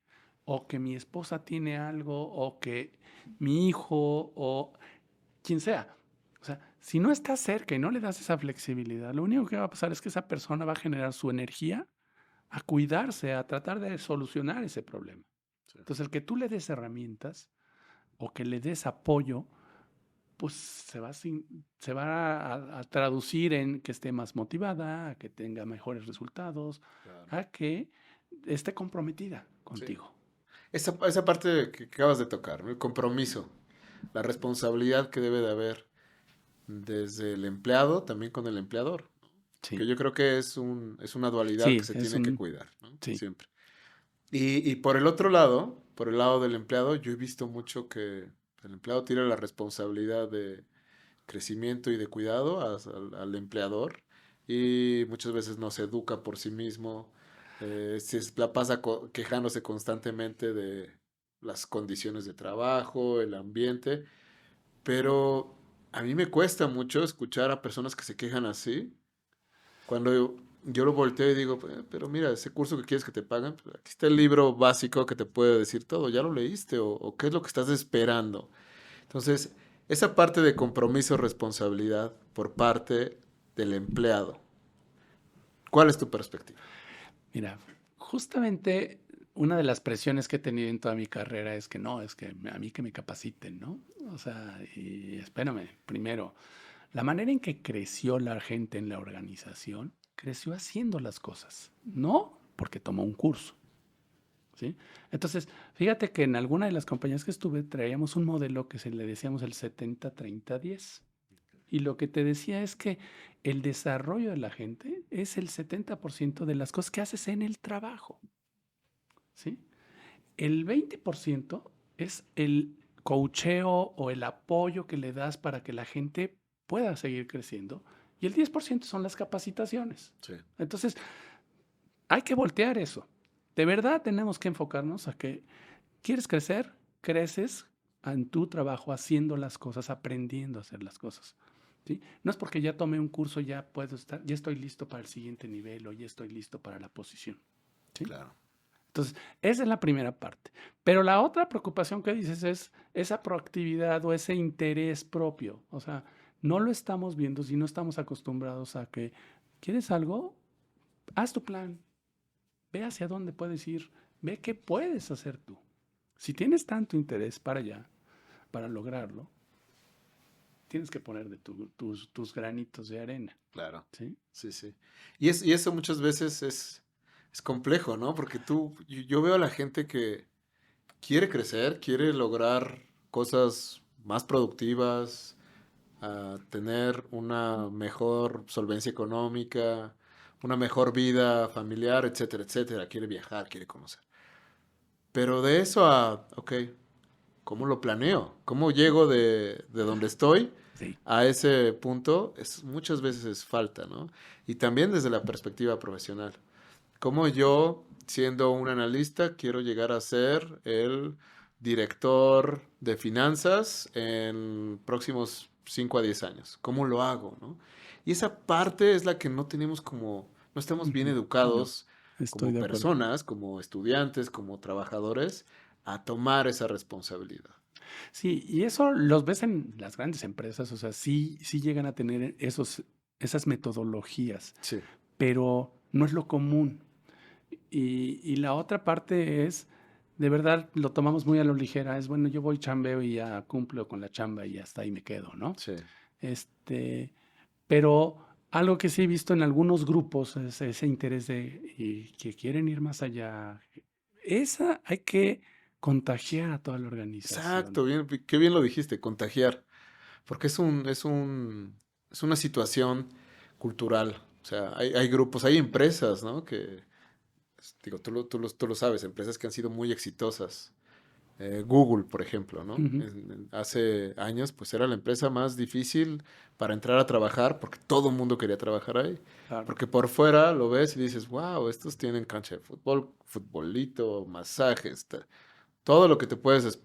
o que mi esposa tiene algo, o que mi hijo, o quien sea. O sea, si no estás cerca y no le das esa flexibilidad, lo único que va a pasar es que esa persona va a generar su energía a cuidarse, a tratar de solucionar ese problema. sí. Entonces, el que tú le des herramientas o que le des apoyo, pues se va a traducir en que esté más motivada, a que tenga mejores resultados, Claro. a que esté comprometida Sí. contigo. Esa parte que acabas de tocar, ¿no? El compromiso, la responsabilidad que debe de haber desde el empleado también con el empleador, que Sí, yo creo que es una dualidad que sí, se tiene que cuidar, ¿no? sí, Siempre. Y por el otro lado, por el lado del empleado, yo he visto mucho que el empleado tiene la responsabilidad de crecimiento y de cuidado al empleador y muchas veces no se educa por sí mismo, la pasa quejándose constantemente de las condiciones de trabajo, el ambiente, pero a mí me cuesta mucho escuchar a personas que se quejan así cuando yo lo volteo y digo, pero mira, ese curso que quieres que te paguen, pues, aquí está el libro básico que te puede decir todo, ¿ya lo leíste? O qué es lo que estás esperando? Entonces, esa parte de compromiso, responsabilidad por parte del empleado, ¿cuál es tu perspectiva? Mira, justamente una de las presiones que he tenido en toda mi carrera es que no, es que a mí que me capaciten, ¿no? O sea, y espérame, primero, la manera en que creció la gente en la organización, creció haciendo las cosas, no porque tomó un curso, ¿sí? Entonces, fíjate que en alguna de las compañías que estuve traíamos un modelo que se le decíamos el 70-30-10. Y lo que te decía es que el desarrollo de la gente es el 70% de las cosas que haces en el trabajo, ¿sí? El 20% es el coacheo o el apoyo que le das para que la gente pueda seguir creciendo. Y el 10% son las capacitaciones. Sí, Entonces, hay que voltear eso. De verdad tenemos que enfocarnos a que quieres crecer, creces en tu trabajo haciendo las cosas, aprendiendo a hacer las cosas. ¿Sí? No es porque ya tomé un curso, ya puedo estar, ya estoy listo para el siguiente nivel o ya estoy listo para la posición. ¿Sí? claro. Entonces, esa es la primera parte. Pero la otra preocupación que dices es esa proactividad o ese interés propio. O sea, no lo estamos viendo si no estamos acostumbrados a que, ¿quieres algo? Haz tu plan, ve hacia dónde puedes ir, ve qué puedes hacer tú. Si tienes tanto interés para allá, para lograrlo, tienes que poner de tus granitos de arena, Claro, ¿sí? sí, sí. Y eso muchas veces es complejo, ¿no? Porque yo veo a la gente que quiere crecer, quiere lograr cosas más productivas, tener una mejor solvencia económica, una mejor vida familiar, etcétera, etcétera. Quiere viajar, quiere conocer. Pero de eso ok, ¿cómo lo planeo? ¿Cómo llego de donde estoy Sí. a ese punto? Muchas veces es falta, ¿no? Y también desde la perspectiva profesional. ¿Cómo yo, siendo un analista, quiero llegar a ser el director de finanzas en próximos 5 a 10 años? ¿Cómo lo hago, no? Y esa parte es la que no estamos bien Ujú. No, educados estoy como de acuerdo. personas, como estudiantes, como trabajadores, a tomar esa responsabilidad. Sí, y eso los ves en las grandes empresas, o sea, sí llegan a tener esas metodologías, Sí, pero no es lo común. Y la otra parte es, de verdad, lo tomamos muy a lo ligera, es bueno, yo voy chambeo y ya cumplo con la chamba y hasta ahí me quedo, ¿no? sí, Este, pero algo que sí he visto en algunos grupos es ese interés y que quieren ir más allá. Esa hay que contagiar a toda la organización. exacto, bien, qué bien lo dijiste, contagiar. Porque es una situación cultural. O sea, hay grupos, hay empresas, ¿no? Digo, tú lo sabes, empresas que han sido muy exitosas. Google, por ejemplo, ¿no? Ujú, Hace años, pues era la empresa más difícil para entrar a trabajar porque todo el mundo quería trabajar ahí. claro. Porque por fuera lo ves y dices, wow, estos tienen cancha de fútbol, futbolito, masajes, todo lo que te puedes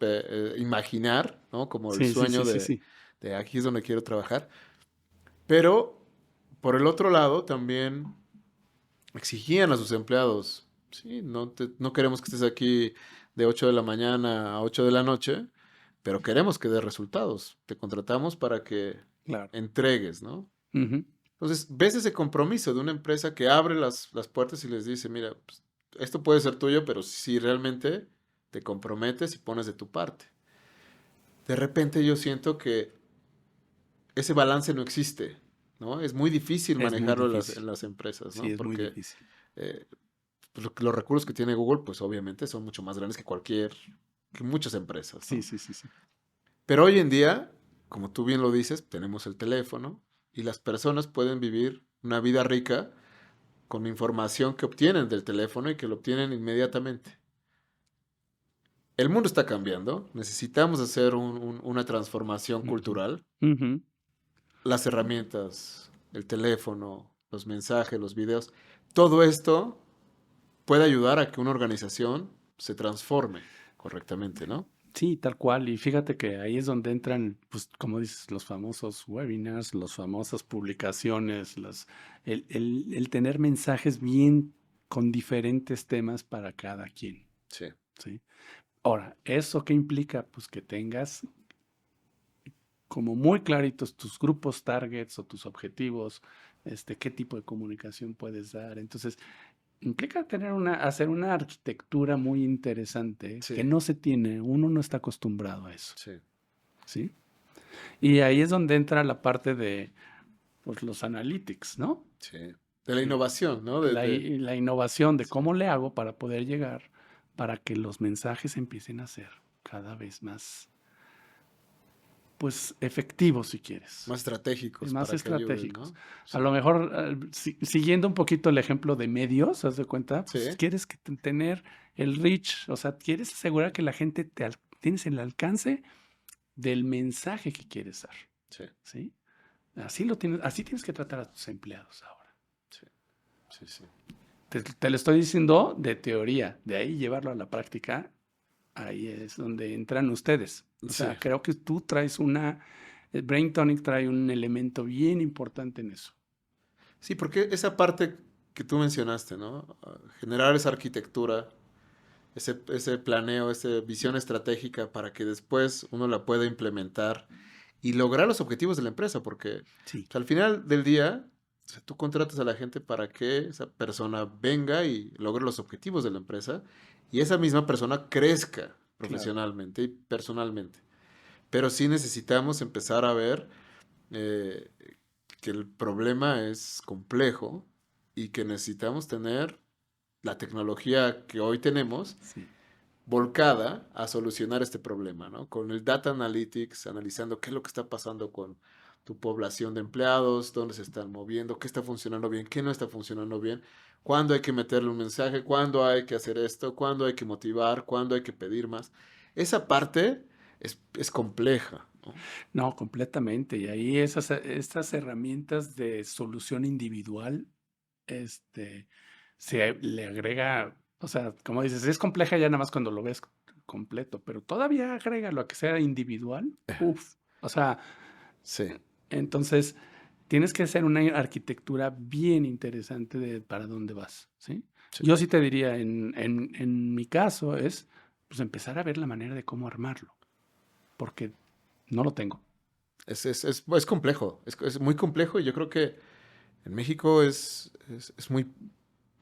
imaginar, ¿no? Como el Sí, sí, sueño sí, sí, sí. de aquí es donde quiero trabajar. Pero por el otro lado también exigían a sus empleados, sí, no queremos que estés aquí de 8 de la mañana a 8 de la noche, pero queremos que des resultados. Te contratamos para que Claro. entregues, ¿no? Ujú. Entonces, ves ese compromiso de una empresa que abre las puertas y les dice, mira, pues, esto puede ser tuyo, pero si realmente te comprometes y pones de tu parte. De repente yo siento que ese balance no existe, ¿no? Es muy difícil Es muy manejarlo difícil. en las empresas, Sí, ¿no? es muy Porque difícil. eh, pues, los recursos que tiene Google, pues obviamente son mucho más grandes que muchas empresas, Sí, ¿no? sí, sí, sí. Pero hoy en día, como tú bien lo dices, tenemos el teléfono y las personas pueden vivir una vida rica con información que obtienen del teléfono y que lo obtienen inmediatamente. El mundo está cambiando, necesitamos hacer una transformación Ujú, cultural. ujú. Las herramientas, el teléfono, los mensajes, los videos, todo esto puede ayudar a que una organización se transforme correctamente, ¿no? Sí, tal cual. Y fíjate que ahí es donde entran, pues, como dices, los famosos webinars, las famosas publicaciones, el tener mensajes bien con diferentes temas para cada quien, Sí, ¿sí? Ahora, ¿eso qué implica? Pues que tengas como muy claritos tus grupos targets o tus objetivos, qué tipo de comunicación puedes dar. Entonces, implica hacer una arquitectura muy interesante que sí, no se tiene, uno no está acostumbrado a eso, sí, ¿sí? Y ahí es donde entra la parte de pues, los analytics, ¿no? sí. De la innovación, ¿no? La innovación de Sí. cómo le hago para poder llegar, para que los mensajes empiecen a ser cada vez más, pues, efectivos, si quieres, Más estratégicos más para que ayuden, estratégicos. ¿no? A Sí. lo mejor, siguiendo un poquito el ejemplo de medios, haz de cuenta, Sí, pues quieres tener el reach, o sea, quieres asegurar que la gente tienes el alcance del mensaje que quieres dar, sí, ¿sí? Así tienes que tratar a tus empleados ahora. sí, sí, sí. Te lo estoy diciendo de teoría, de ahí llevarlo a la práctica, ahí es donde entran ustedes. O Sí, sea, creo que tú traes el Brain Tonic trae un elemento bien importante en eso. sí, porque esa parte que tú mencionaste, ¿no? Generar esa arquitectura, ese planeo, esa visión estratégica para que después uno la pueda implementar y lograr los objetivos de la empresa, porque Sí, al final del día, o sea, tú contratas a la gente para que esa persona venga y logre los objetivos de la empresa y esa misma persona crezca claro. profesionalmente y personalmente. Pero sí necesitamos empezar a ver eh, que el problema es complejo y que necesitamos tener la tecnología que hoy tenemos Sí, volcada a solucionar este problema, ¿no? Con el Data Analytics, analizando qué es lo que está pasando con tu población de empleados, dónde se están moviendo, qué está funcionando bien, qué no está funcionando bien, cuándo hay que meterle un mensaje, cuándo hay que hacer esto, cuándo hay que motivar, cuándo hay que pedir más. Esa parte es compleja, ¿no? no, completamente. Y ahí estas herramientas de solución individual, este, se le agrega, o sea, como dices, es compleja ya nada más cuando lo ves completo, pero todavía agrega lo que sea individual, uff, o sea, Sí, entonces tienes que hacer una arquitectura bien interesante de para dónde vas, ¿sí? sí. Yo sí te diría, en mi caso es, pues empezar a ver la manera de cómo armarlo, porque no lo tengo. Es complejo, es muy complejo y yo creo que en México es muy,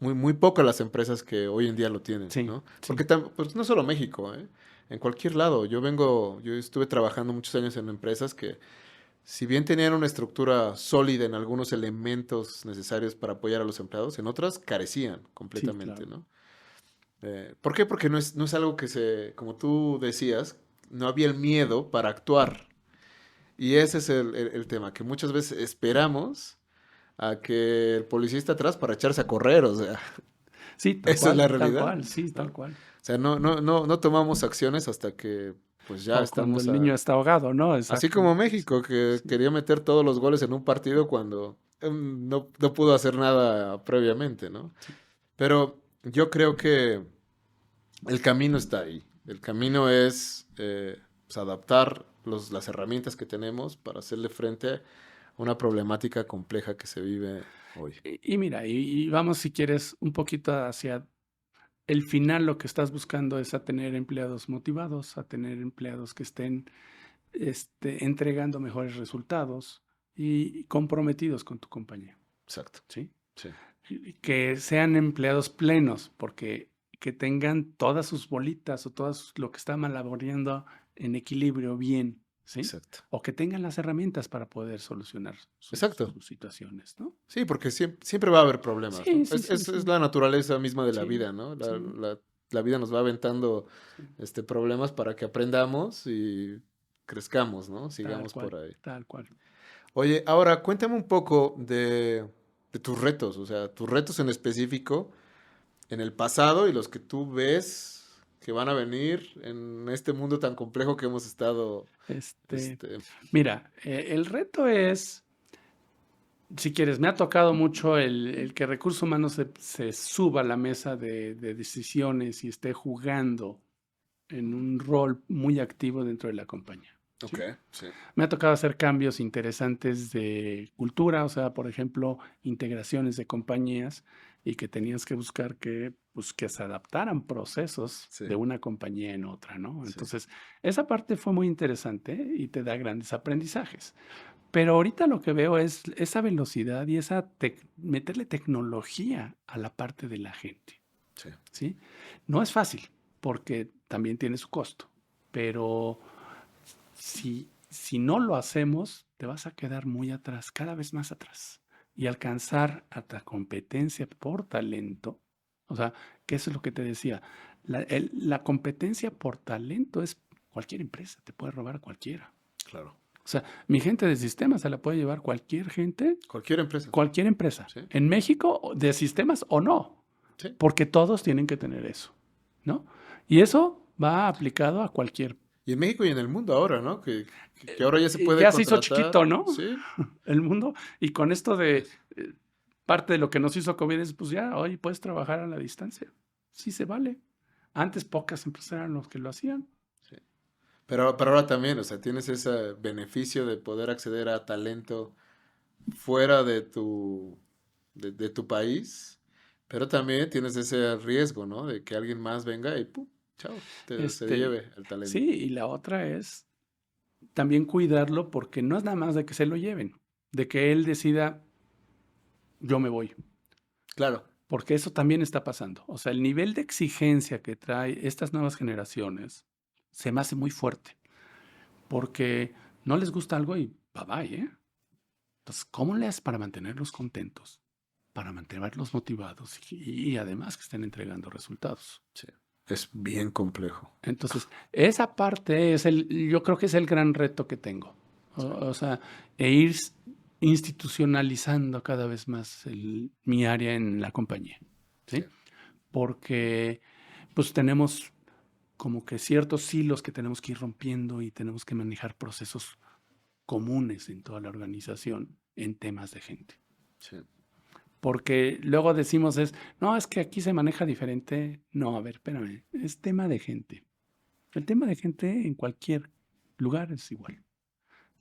muy, muy pocas las empresas que hoy en día lo tienen, Sí, ¿no? sí, Porque pues no solo México, ¿eh? En cualquier lado. Yo estuve trabajando muchos años en empresas que, si bien tenían una estructura sólida en algunos elementos necesarios para apoyar a los empleados, en otras carecían sí, completamente, claro. ¿no? ¿Por qué? Porque no es algo como tú decías, no había el miedo para actuar. Y ese es el tema, que muchas veces esperamos a que el policía esté atrás para echarse a correr, o sea, Sí, esa es la tal realidad, cual, sí, ¿no? tal cual. O sea, no tomamos acciones hasta que pues ya O cuando estamos el niño está ahogado, ¿no? así Exacto. como México, que Sí, quería meter todos los goles en un partido cuando no pudo hacer nada previamente, ¿no? sí. Pero yo creo que el camino está ahí. El camino es pues, adaptar las herramientas que tenemos para hacerle frente a una problemática compleja que se vive hoy. Y mira, y vamos si quieres un poquito hacia el final, lo que estás buscando es a tener empleados motivados, a tener empleados que estén entregando mejores resultados y comprometidos con tu compañía, Exacto. ¿sí? Sí. Y que sean empleados plenos, porque que tengan todas sus bolitas o todo lo que está malabareando en equilibrio bien, ¿sí? Exacto. O que tengan las herramientas para poder solucionar Exacto. sus situaciones, ¿no? Sí, porque siempre va a haber problemas, Sí, ¿no? sí, sí, Es sí. la naturaleza misma de la Sí, vida, ¿no? sí, La vida nos va aventando sí. problemas para que aprendamos y crezcamos, ¿no? Tal Sigamos cual, por ahí. tal cual. Oye, ahora cuéntame un poco de tus retos, o sea, tus retos en específico en el pasado y los que tú ves que van a venir en este mundo tan complejo que hemos estado, Este, este, mira, el reto es, si quieres, me ha tocado mucho el que recursos humanos se suba a la mesa de decisiones y esté jugando en un rol muy activo dentro de la compañía. Ok, ¿Sí? sí. Me ha tocado hacer cambios interesantes de cultura, o sea, por ejemplo, integraciones de compañías y que tenías que buscar que, pues, que se adaptaran procesos Sí, de una compañía en otra, ¿no? sí, Entonces, esa parte fue muy interesante y te da grandes aprendizajes. Pero ahorita lo que veo es esa velocidad y meterle tecnología a la parte de la gente, sí. ¿sí? No es fácil porque también tiene su costo, pero si no lo hacemos, te vas a quedar muy atrás, cada vez más atrás. Y alcanzar a la competencia por talento, o sea, que eso es lo que te decía, la competencia por talento es cualquier empresa, te puede robar a cualquiera. Claro. O sea, mi gente de sistemas se la puede llevar Cualquier empresa. cualquier empresa, Sí, en México, de sistemas o no, sí. porque todos tienen que tener eso, ¿no? Y eso va aplicado a cualquier. Y en México y en el mundo ahora, ¿no? Que ahora ya se puede Ya se hizo contratar. chiquito, ¿no? Sí, El mundo. Y con esto de es- parte de lo que nos hizo COVID es, pues ya, hoy puedes trabajar a la distancia. Sí se vale. Antes pocas empresas eran los que lo hacían. sí. Pero ahora también, o sea, tienes ese beneficio de poder acceder a talento fuera de tu país, pero también tienes ese riesgo, ¿no? De que alguien más venga y ¡pum! Chao, se Este, lleve el sí, talento. y la otra es también cuidarlo porque no es nada más de que se lo lleven, de que él decida, yo me voy. Claro, Porque eso también está pasando. O sea, el nivel de exigencia que trae estas nuevas generaciones se me hace muy fuerte. Porque no les gusta algo y bye bye, ¿eh? Entonces, ¿cómo le haces para mantenerlos contentos? Para mantenerlos motivados y además que estén entregando resultados. sí. Es bien complejo. Entonces, esa parte yo creo que es el gran reto que tengo. Sí, O sea, ir institucionalizando cada vez más mi área en la compañía, sí, ¿sí? Porque pues tenemos como que ciertos hilos que tenemos que ir rompiendo y tenemos que manejar procesos comunes en toda la organización en temas de gente. sí. Porque luego decimos no, es que aquí se maneja diferente. No, a ver, espérame, es tema de gente. El tema de gente en cualquier lugar es igual.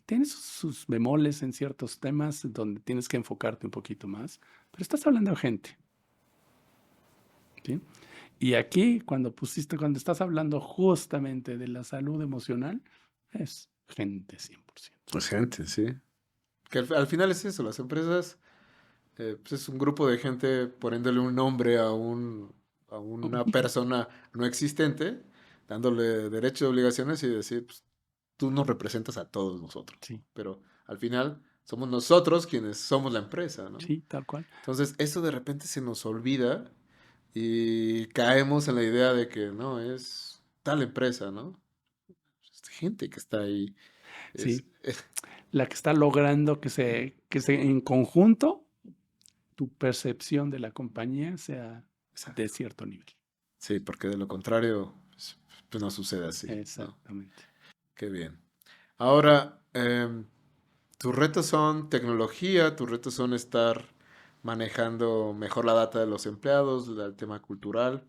Tiene sus bemoles en ciertos temas donde tienes que enfocarte un poquito más, pero estás hablando de gente, ¿sí? Y aquí, cuando estás hablando justamente de la salud emocional, es gente 100%. Pues gente, sí. Que al final es eso, las empresas, pues es un grupo de gente poniéndole un nombre a una persona no existente, dándole derechos y obligaciones y decir, pues, tú nos representas a todos nosotros, Sí, ¿no? Pero al final somos nosotros quienes somos la empresa, ¿no? sí, tal cual. Entonces, eso de repente se nos olvida y caemos en la idea de que no, es tal empresa, ¿no? Es gente que está ahí. Es, Sí, la que está logrando que se en conjunto tu percepción de la compañía sea de exacto. cierto nivel. Sí, porque de lo contrario, pues no sucede así, ¿no? Exactamente. Qué bien. Ahora, tus retos son tecnología, tus retos son estar manejando mejor la data de los empleados, el tema cultural.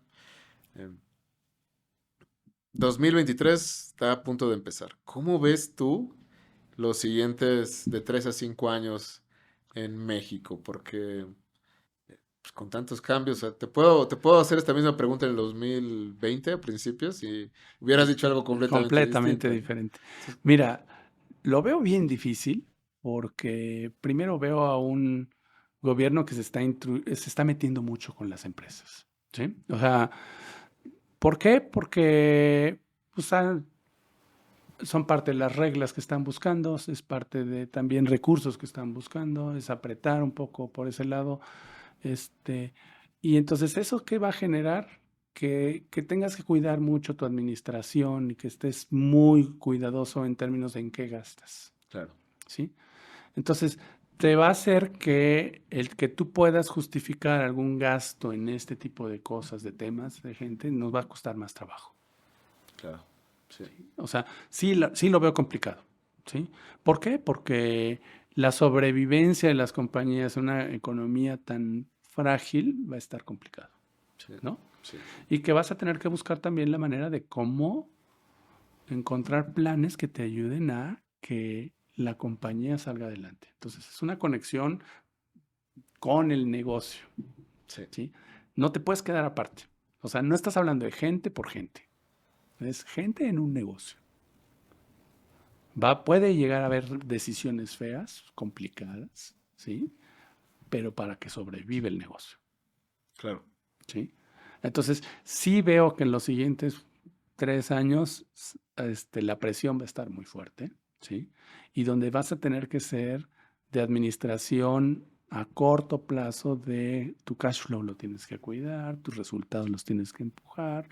Em, 2023 está a punto de empezar. ¿Cómo ves tú los siguientes de 3 a 5 años en México? Porque pues, con tantos cambios, o sea, te puedo hacer esta misma pregunta en el 2020 a principios y hubieras dicho algo completamente Completamente distinto, ¿no? diferente. Entonces, Mira, lo veo bien difícil porque primero veo a un gobierno que se está metiendo mucho con las empresas, ¿sí? O sea, ¿por qué? Porque pues, son parte de las reglas que están buscando, es parte de también recursos que están buscando, es apretar un poco por ese lado. Este, y entonces, ¿eso qué va a generar? Que tengas que cuidar mucho tu administración y que estés muy cuidadoso en términos de en qué gastas, claro, ¿sí? Entonces, te va a hacer que el que tú puedas justificar algún gasto en este tipo de cosas, de temas, de gente, nos va a costar más trabajo. claro, sí, O sea, sí lo veo complicado, ¿sí? ¿Por qué? Porque la sobrevivencia de las compañías en una economía tan frágil va a estar complicado, sí, ¿no? Sí. Y que vas a tener que buscar también la manera de cómo encontrar planes que te ayuden a que la compañía salga adelante. Entonces, es una conexión con el negocio, Sí. ¿sí? No te puedes quedar aparte. O sea, no estás hablando de gente por gente. Es gente en un negocio. Puede llegar a haber decisiones feas, complicadas, ¿sí? Pero para que sobrevive el negocio, Claro. ¿sí? Entonces, sí veo que en los siguientes 3 años la presión va a estar muy fuerte, ¿sí? Y donde vas a tener que ser de administración a corto plazo de tu cash flow lo tienes que cuidar, tus resultados los tienes que empujar,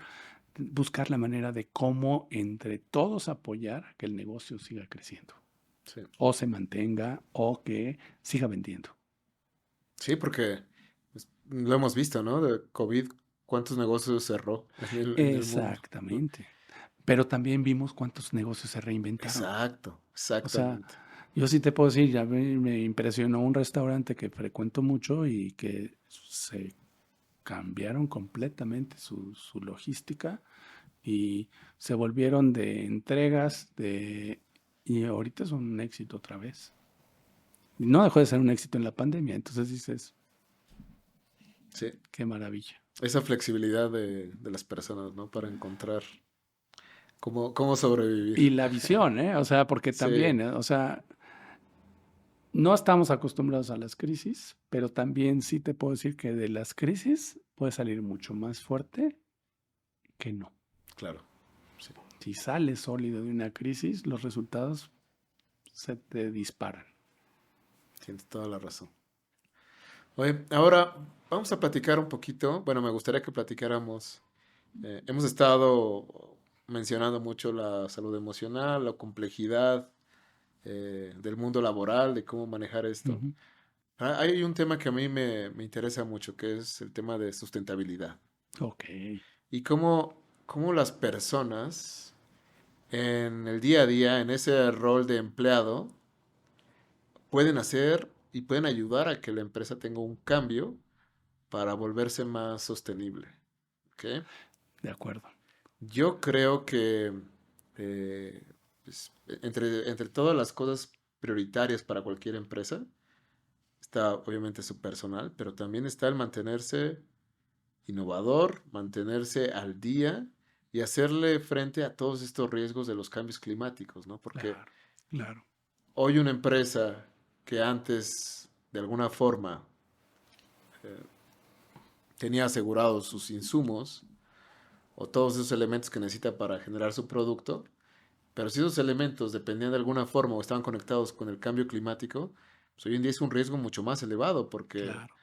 buscar la manera de cómo entre todos apoyar a que el negocio siga creciendo Sí. o se mantenga o que siga vendiendo. Sí, porque pues, lo hemos visto, ¿no? De COVID, ¿cuántos negocios cerró en el mundo? ¿No? Exactamente. Pero también vimos cuántos negocios se reinventaron. Exacto, O sea, exactamente. yo sí te puedo decir, ya me impresionó un restaurante que frecuento mucho y que se cambiaron completamente su logística y se volvieron de entregas y ahorita es un éxito otra vez. Y no dejó de ser un éxito en la pandemia, entonces dices, Sí, qué maravilla. esa flexibilidad de las personas, ¿no? Para encontrar cómo sobrevivir. Y la visión, ¿eh? O sea, porque Sí, también, o sea, no estamos acostumbrados a las crisis, pero también sí te puedo decir que de las crisis puede salir mucho más fuerte que no. claro. Sí, Si sales sólido de una crisis, los resultados se te disparan. tienes toda la razón. Oye, ahora vamos a platicar un poquito. Bueno, me gustaría que platicáramos. Hemos estado mencionando mucho la salud emocional, la complejidad del mundo laboral, de cómo manejar esto. Ujú. Hay un tema que a mí me interesa mucho, que es el tema de sustentabilidad. Ok, Y cómo las personas en el día a día, en ese rol de empleado, pueden hacer y pueden ayudar a que la empresa tenga un cambio para volverse más sostenible. ¿Ok? de acuerdo. Yo creo que eh, pues, entre todas las cosas prioritarias para cualquier empresa, está obviamente su personal, pero también está el mantenerse innovador, mantenerse al día y hacerle frente a todos estos riesgos de los cambios climáticos, ¿no? Porque Claro, claro. hoy una empresa que antes, de alguna forma, tenía asegurados sus insumos o todos esos elementos que necesita para generar su producto, pero si esos elementos dependían de alguna forma o estaban conectados con el cambio climático, pues hoy en día es un riesgo mucho más elevado porque Claro.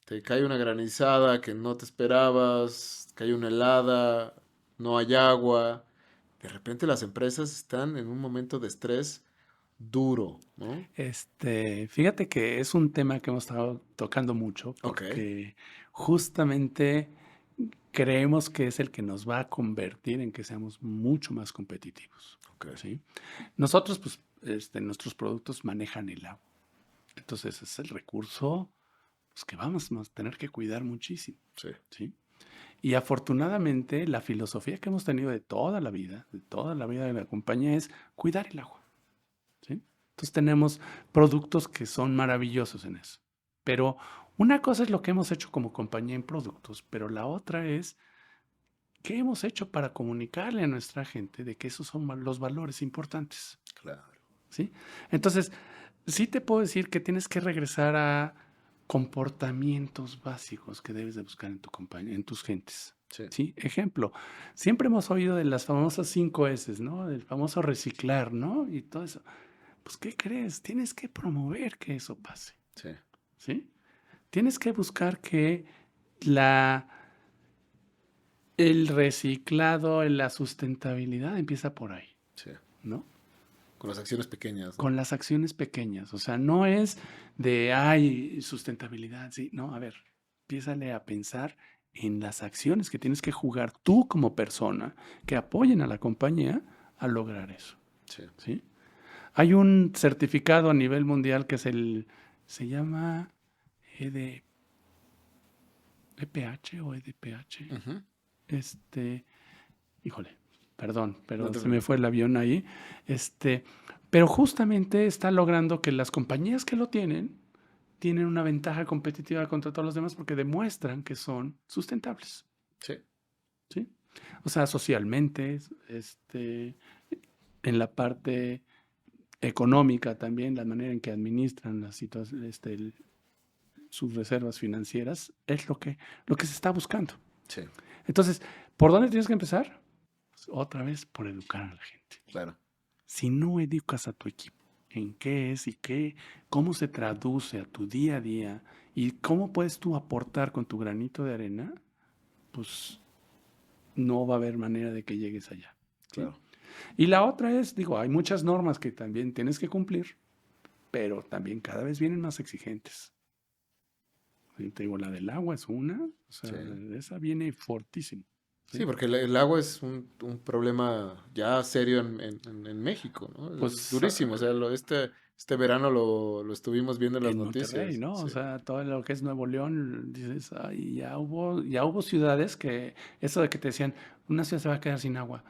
te cae una granizada que no te esperabas, cae una helada, no hay agua. De repente las empresas están en un momento de estrés duro, ¿no? Fíjate que es un tema que hemos estado tocando mucho Ok, porque justamente creemos que es el que nos va a convertir en que seamos mucho más competitivos, ok, ¿sí? Nosotros, pues, nuestros productos manejan el agua. Entonces es el recurso pues, que vamos a tener que cuidar muchísimo, sí, ¿sí? Y afortunadamente la filosofía que hemos tenido de toda la vida de la compañía es cuidar el agua, ¿sí? Entonces tenemos productos que son maravillosos en eso. Pero una cosa es lo que hemos hecho como compañía en productos, pero la otra es qué hemos hecho para comunicarle a nuestra gente de que esos son los valores importantes, claro, ¿sí? Entonces, sí te puedo decir que tienes que regresar a comportamientos básicos que debes de buscar en tu compañía, en tus gentes. sí, ¿Sí? Ejemplo, siempre hemos oído de las famosas 5 S, ¿no? Del famoso reciclar, ¿no? Y todo eso. Pues, ¿qué crees? Tienes que promover que eso pase, sí, ¿sí? Tienes que buscar que la, el reciclado, la sustentabilidad empieza por ahí, sí. ¿no? Con las acciones pequeñas, ¿no? Con las acciones pequeñas. O sea, no es de, ay, sustentabilidad, sí. No, a ver, empiézale a pensar en las acciones que tienes que jugar tú como persona que apoyen a la compañía a lograr eso, Sí, ¿sí? Hay un certificado a nivel mundial que se llama ED, EPH o EDPH. ujú, híjole, perdón, No pero te se me preocupes. fue el avión ahí. Pero justamente está logrando que las compañías que lo tienen una ventaja competitiva contra todos los demás porque demuestran que son sustentables, Sí, ¿sí? O sea, socialmente, en la parte económica también, la manera en que administran las sus reservas financieras, es lo que se está buscando. sí, Entonces, ¿por dónde tienes que empezar? Pues, otra vez por educar a la gente. claro. Si no educas a tu equipo en qué es y cómo se traduce a tu día a día y cómo puedes tú aportar con tu granito de arena, pues no va a haber manera de que llegues allá, ¿sí? Claro. Y la otra es, digo, hay muchas normas que también tienes que cumplir, pero también cada vez vienen más exigentes. Sí, te digo, la del agua es una, o sea, Sí. esa viene fortísimo, Sí, ¿sí? porque el agua es un problema ya serio en México, ¿no? Es Pues durísimo. O sea, este verano lo estuvimos viendo en las en Monterrey, noticias. ¿no? O Sí, sea, todo lo que es Nuevo León, dices, ay, ya hubo ciudades que, eso de que te decían, una ciudad se va a quedar sin agua.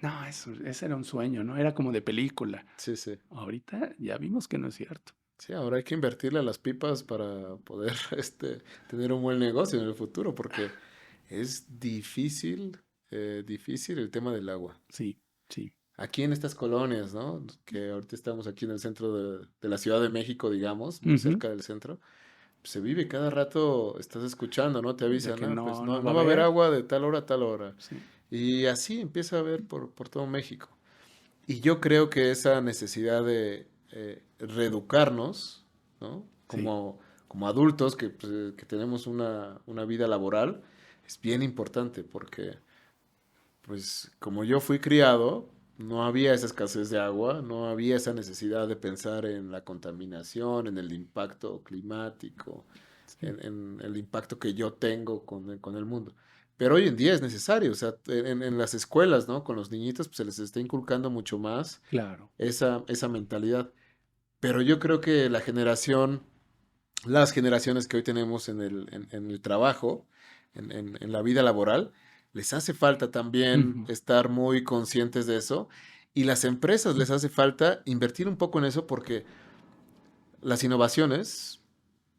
No, ese era un sueño, ¿no? Era como de película. sí, sí. Ahorita ya vimos que no es cierto. Sí, ahora hay que invertirle a las pipas para poder tener un buen negocio en el futuro, porque es difícil el tema del agua. Sí, sí. Aquí en estas colonias, ¿no? Que ahorita estamos aquí en el centro de la Ciudad de México, digamos, muy Ujú. cerca del centro. Se vive cada rato, estás escuchando, ¿no? Te De avisan, que ah, pues no, no, no va no a va a haber haber. agua de tal hora a tal hora. Sí. Y así empieza a haber por todo México. Y yo creo que esa necesidad de reeducarnos, ¿no? Sí. Como adultos que tenemos una vida laboral, es bien importante porque, pues, como yo fui criado, no había esa escasez de agua, no había esa necesidad de pensar en la contaminación, en el impacto climático, Sí. en el impacto que yo tengo con el mundo. Pero hoy en día es necesario, o sea, en las escuelas, ¿no? Con los niñitos, pues se les está inculcando mucho más Claro. esa mentalidad. Pero yo creo que las generaciones que hoy tenemos en el trabajo, en la vida laboral, les hace falta también Ujú. estar muy conscientes de eso. Y las empresas les hace falta invertir un poco en eso porque las innovaciones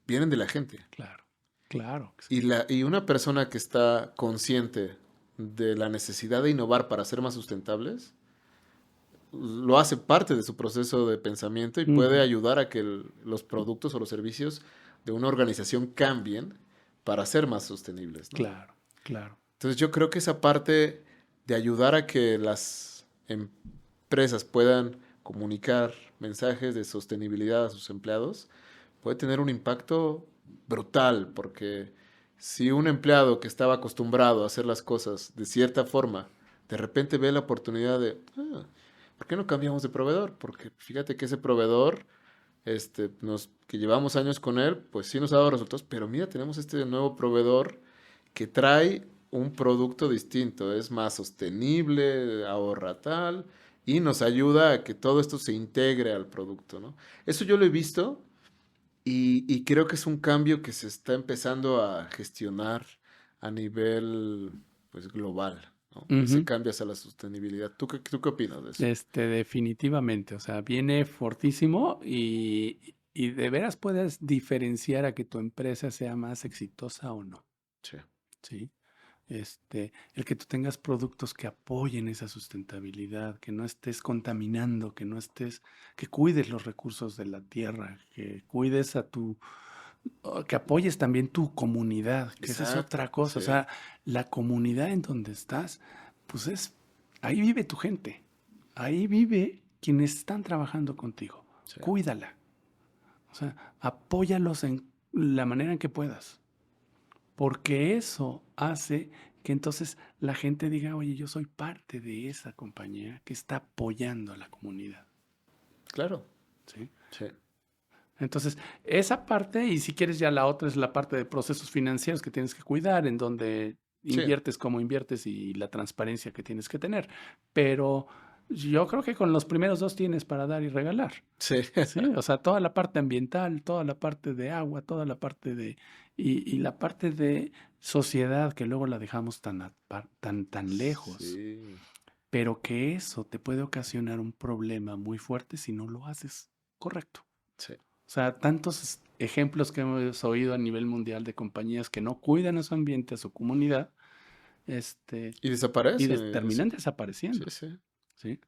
vienen de la gente. Claro. Claro que sí. Y una persona que está consciente de la necesidad de innovar para ser más sustentables, lo hace parte de su proceso de pensamiento y puede Ujú. ayudar a que los productos o los servicios de una organización cambien para ser más sostenibles, ¿no? Claro. Claro. Entonces yo creo que esa parte de ayudar a que las empresas puedan comunicar mensajes de sostenibilidad a sus empleados puede tener un impacto brutal, porque si un empleado que estaba acostumbrado a hacer las cosas de cierta forma, de repente ve la oportunidad de, ¿por qué no cambiamos de proveedor? Porque fíjate que ese proveedor, que llevamos años con él, pues sí nos ha dado resultados, pero mira, tenemos este nuevo proveedor que trae un producto distinto, es más sostenible, ahorra tal, y nos ayuda a que todo esto se integre al producto, ¿no? Eso yo lo he visto y creo que es un cambio que se está empezando a gestionar a nivel, pues, global, ¿no? Ese Ujú. cambio hacia la sostenibilidad. ¿Tú qué opinas de eso? Definitivamente, o sea, viene fortísimo y de veras puedes diferenciar a que tu empresa sea más exitosa o no, Sí, ¿sí? El que tú tengas productos que apoyen esa sustentabilidad, que no estés contaminando, que cuides los recursos de la tierra, que cuides que apoyes también tu comunidad, que esa es exacto, otra cosa, o sí, sea, la comunidad en donde estás, pues ahí vive tu gente, ahí vive quienes están trabajando contigo, sí, cuídala, o sea, apóyalos en la manera en que puedas, porque eso hace que entonces la gente diga, oye, yo soy parte de esa compañía que está apoyando a la comunidad, claro, ¿sí? sí, Entonces, esa parte, y si quieres ya la otra es la parte de procesos financieros que tienes que cuidar, en donde sí, inviertes como inviertes y la transparencia que tienes que tener. Pero yo creo que con los primeros dos tienes para dar y regalar, sí, ¿sí? O sea, toda la parte ambiental, toda la parte de agua, toda la parte Y la parte de sociedad que luego la dejamos tan lejos, Sí, pero que eso te puede ocasionar un problema muy fuerte si no lo haces correcto. sí. O sea, tantos ejemplos que hemos oído a nivel mundial de compañías que no cuidan a su ambiente, a su comunidad, Y y desaparecen. terminan Sí, desapareciendo, sí. ¿sí?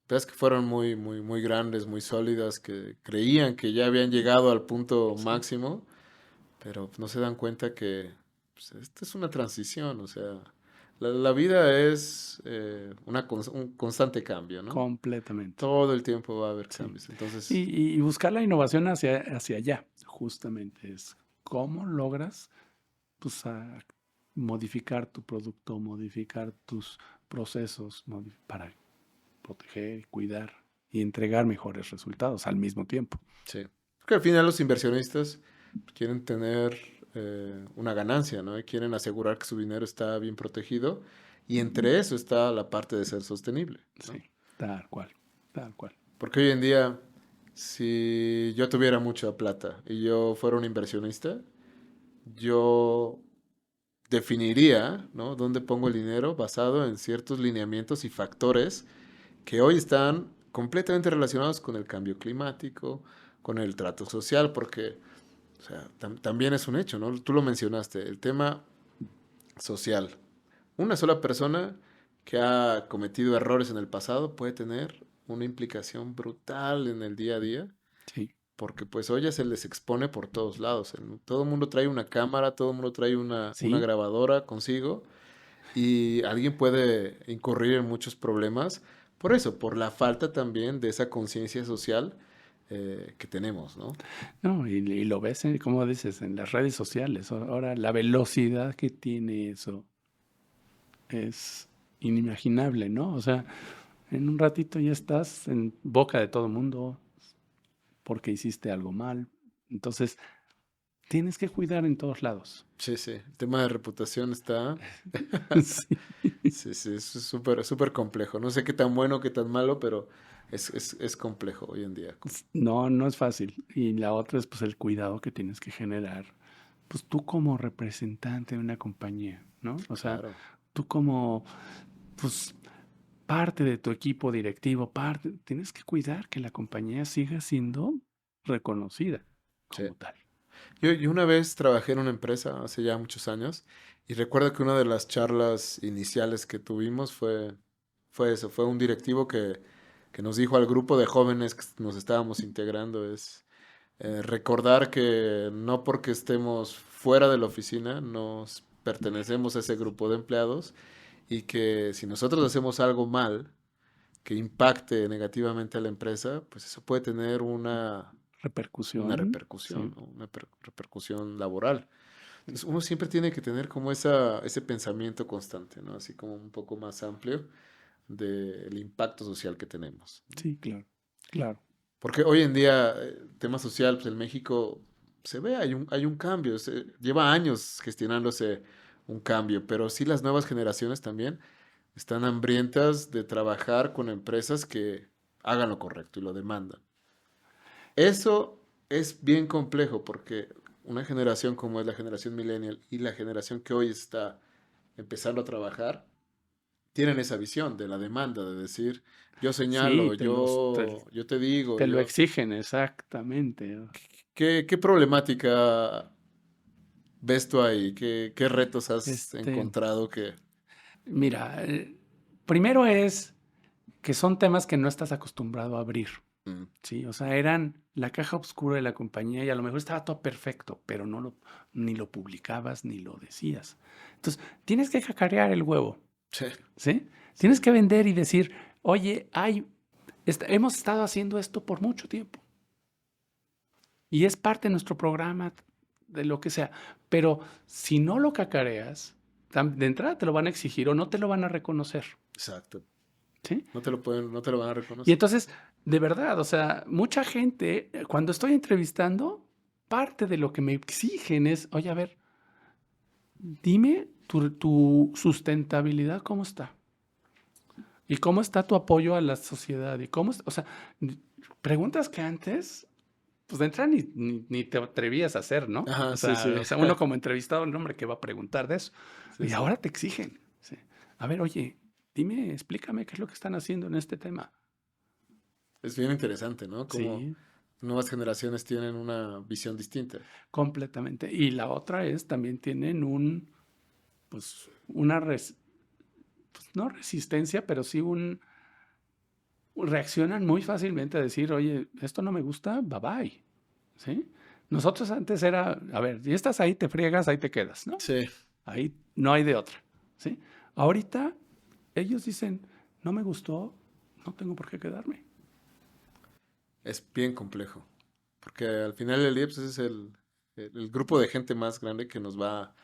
Ves que fueron muy, muy, muy grandes, muy sólidas, que creían que ya habían llegado al punto Sí, máximo, pero no se dan cuenta que pues, esta es una transición, o sea, la vida es un constante cambio, ¿no? completamente. Todo el tiempo va a haber Sí. cambios. Entonces, Y buscar la innovación hacia allá, justamente es cómo logras pues, modificar tu producto, modificar tus procesos para proteger, cuidar y entregar mejores resultados al mismo tiempo. sí. Porque al final los inversionistas quieren tener una ganancia, ¿no? Y quieren asegurar que su dinero está bien protegido. Y entre eso está la parte de ser sostenible, ¿no? Sí, tal cual, tal cual. Porque hoy en día, si yo tuviera mucha plata y yo fuera un inversionista, yo definiría, ¿no? Dónde pongo el dinero basado en ciertos lineamientos y factores que hoy están completamente relacionados con el cambio climático, con el trato social, porque, o sea, también es un hecho, ¿no? Tú lo mencionaste, el tema social. Una sola persona que ha cometido errores en el pasado puede tener una implicación brutal en el día a día, Sí, porque pues hoy ya se les expone por todos lados. Todo el mundo trae una cámara, todo el mundo trae una sí. grabadora consigo y alguien puede incurrir en muchos problemas por eso, por la falta también de esa conciencia social que tenemos, ¿no? No, y lo ves, como dices, en las redes sociales. Ahora, la velocidad que tiene eso es inimaginable, ¿no? O sea, en un ratito ya estás en boca de todo el mundo porque hiciste algo mal. Entonces, tienes que cuidar en todos lados. Sí, sí, el tema de reputación está. Sí. Sí, sí, es súper, súper complejo. No sé qué tan bueno, qué tan malo, pero es complejo hoy en día. No, no es fácil. Y la otra es pues el cuidado que tienes que generar. Pues tú como representante de una compañía, ¿no? O sea, Claro, tú como, pues, parte de tu equipo directivo, tienes que cuidar que la compañía siga siendo reconocida sí. como tal. Yo una vez trabajé en una empresa hace ya muchos años y recuerdo que una de las charlas iniciales que tuvimos fue eso, fue un directivo que nos dijo al grupo de jóvenes que nos estábamos integrando, es recordar que no porque estemos fuera de la oficina nos pertenecemos a ese grupo de empleados y que si nosotros hacemos algo mal que impacte negativamente a la empresa, pues eso puede tener una Repercusión, repercusión, sí. ¿no? Una repercusión laboral. Sí, Entonces uno siempre tiene que tener como ese pensamiento constante, ¿no? Así como un poco más amplio del impacto social que tenemos. sí, claro, claro. Porque hoy en día, tema social, pues en México se ve, hay un cambio, lleva años gestionándose un cambio, pero sí las nuevas generaciones también están hambrientas de trabajar con empresas que hagan lo correcto y lo demandan. Eso es bien complejo porque una generación como es la generación millennial y la generación que hoy está empezando a trabajar, tienen esa visión de la demanda, de decir, yo Sí, señalo, yo te digo, te lo exigen, exactamente. ¿qué problemática ves tú ahí? ¿Qué retos has Este, encontrado que... mira, primero es que son temas que no estás acostumbrado a abrir, Mm, ¿sí? O sea, eran la caja oscura de la compañía y a lo mejor estaba todo perfecto, pero ni lo publicabas ni lo decías. Entonces, tienes que cacarear el huevo, sí, ¿sí? sí, Tienes que vender y decir, oye, hemos estado haciendo esto por mucho tiempo y es parte de nuestro programa, de lo que sea, pero si no lo cacareas, de entrada te lo van a exigir o no te lo van a reconocer, exacto. ¿sí? No te lo van a Y reconocer. entonces, de verdad, o sea, mucha gente, cuando estoy entrevistando, parte de lo que me exigen es, oye, a ver, dime tu sustentabilidad, ¿cómo está? ¿Y cómo está tu apoyo a la sociedad? ¿Y cómo, o sea, preguntas que antes pues de entrada ni te atrevías a hacer, ¿no? Ajá, sí, sí. O sea, uno como entrevistado, no, hombre, ¿qué va a preguntar de eso? Sí, Y sí. ahora te exigen. Sí. A ver, oye, dime, explícame qué es lo que están haciendo en este tema. Es bien interesante, ¿no? Como Sí, nuevas generaciones tienen una visión distinta. completamente. Y la otra es, también tienen pues, pues, no resistencia, pero sí reaccionan muy fácilmente a decir, oye, esto no me gusta, bye bye, ¿sí? Nosotros antes era, a ver, si estás ahí, te friegas, ahí te quedas, ¿no? Sí, Ahí no hay de otra, ¿sí? Ahorita ellos dicen, no me gustó, no tengo por qué quedarme. es bien complejo. Porque al final del día, pues ese es el grupo de gente más grande que nos va a...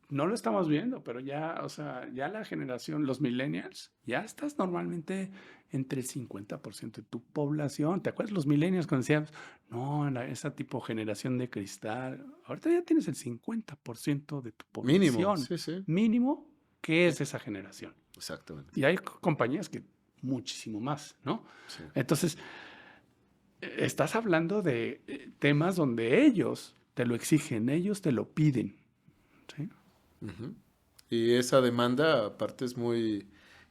No lo estamos viendo, pero ya, o sea, ya la generación, los millennials, ya estás normalmente entre el 50% de tu población. ¿Te acuerdas los millennials cuando decíamos, no, esa tipo generación de cristal? Ahorita ya tienes el 50% de tu Mínimo, población sí, sí. mínimo que es esa generación. Exactamente. Y hay compañías que muchísimo más, ¿no? Sí. Entonces, estás hablando de temas donde ellos te lo exigen, ellos te lo piden, ¿sí? Ujú. Y esa demanda, aparte, es muy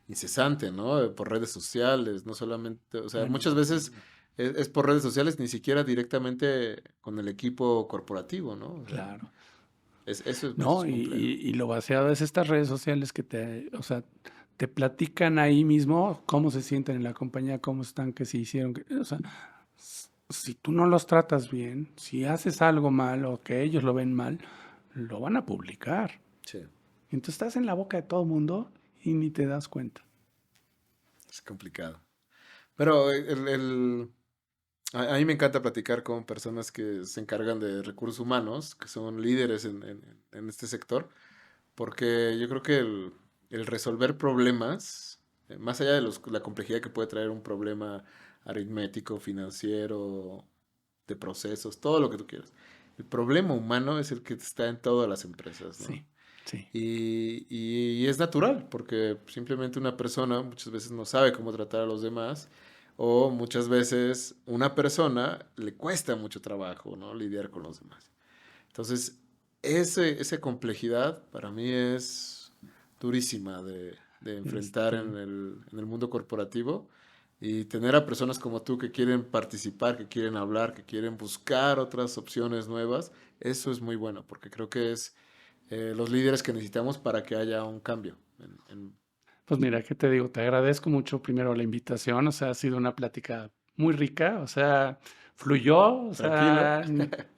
incesante, ¿no? Por redes sociales, no solamente, o sea, Ah, muchas no. veces es por redes sociales, ni siquiera directamente con el equipo corporativo, ¿no? O sea, Claro. eso No, es complejo. y lo vaciado es estas redes sociales que o sea, te platican ahí mismo cómo se sienten en la compañía, cómo están, qué se hicieron. O sea, si tú no los tratas bien, si haces algo mal o que ellos lo ven mal, lo van a publicar. Sí, Entonces estás en la boca de todo el mundo y ni te das cuenta. es complicado. Pero a mí me encanta platicar con personas que se encargan de recursos humanos, que son líderes en este sector, porque yo creo que el resolver problemas, más allá de la complejidad que puede traer un problema aritmético, financiero, de procesos, todo lo que tú quieras, el problema humano es el que está en todas las empresas, ¿no? Sí, sí. Y es natural, porque simplemente una persona muchas veces no sabe cómo tratar a los demás, o muchas veces una persona le cuesta mucho trabajo, ¿no? Lidiar con los demás. Entonces, esa complejidad para mí es durísima de enfrentar Este, en el mundo corporativo y tener a personas como tú que quieren participar, que quieren hablar, que quieren buscar otras opciones nuevas, eso es muy bueno, porque creo que es los líderes que necesitamos para que haya un cambio. pues mira, ¿qué te digo? Te agradezco mucho primero la invitación, o sea, ha sido una plática muy rica, o sea, fluyó, o Tranquilo. sea,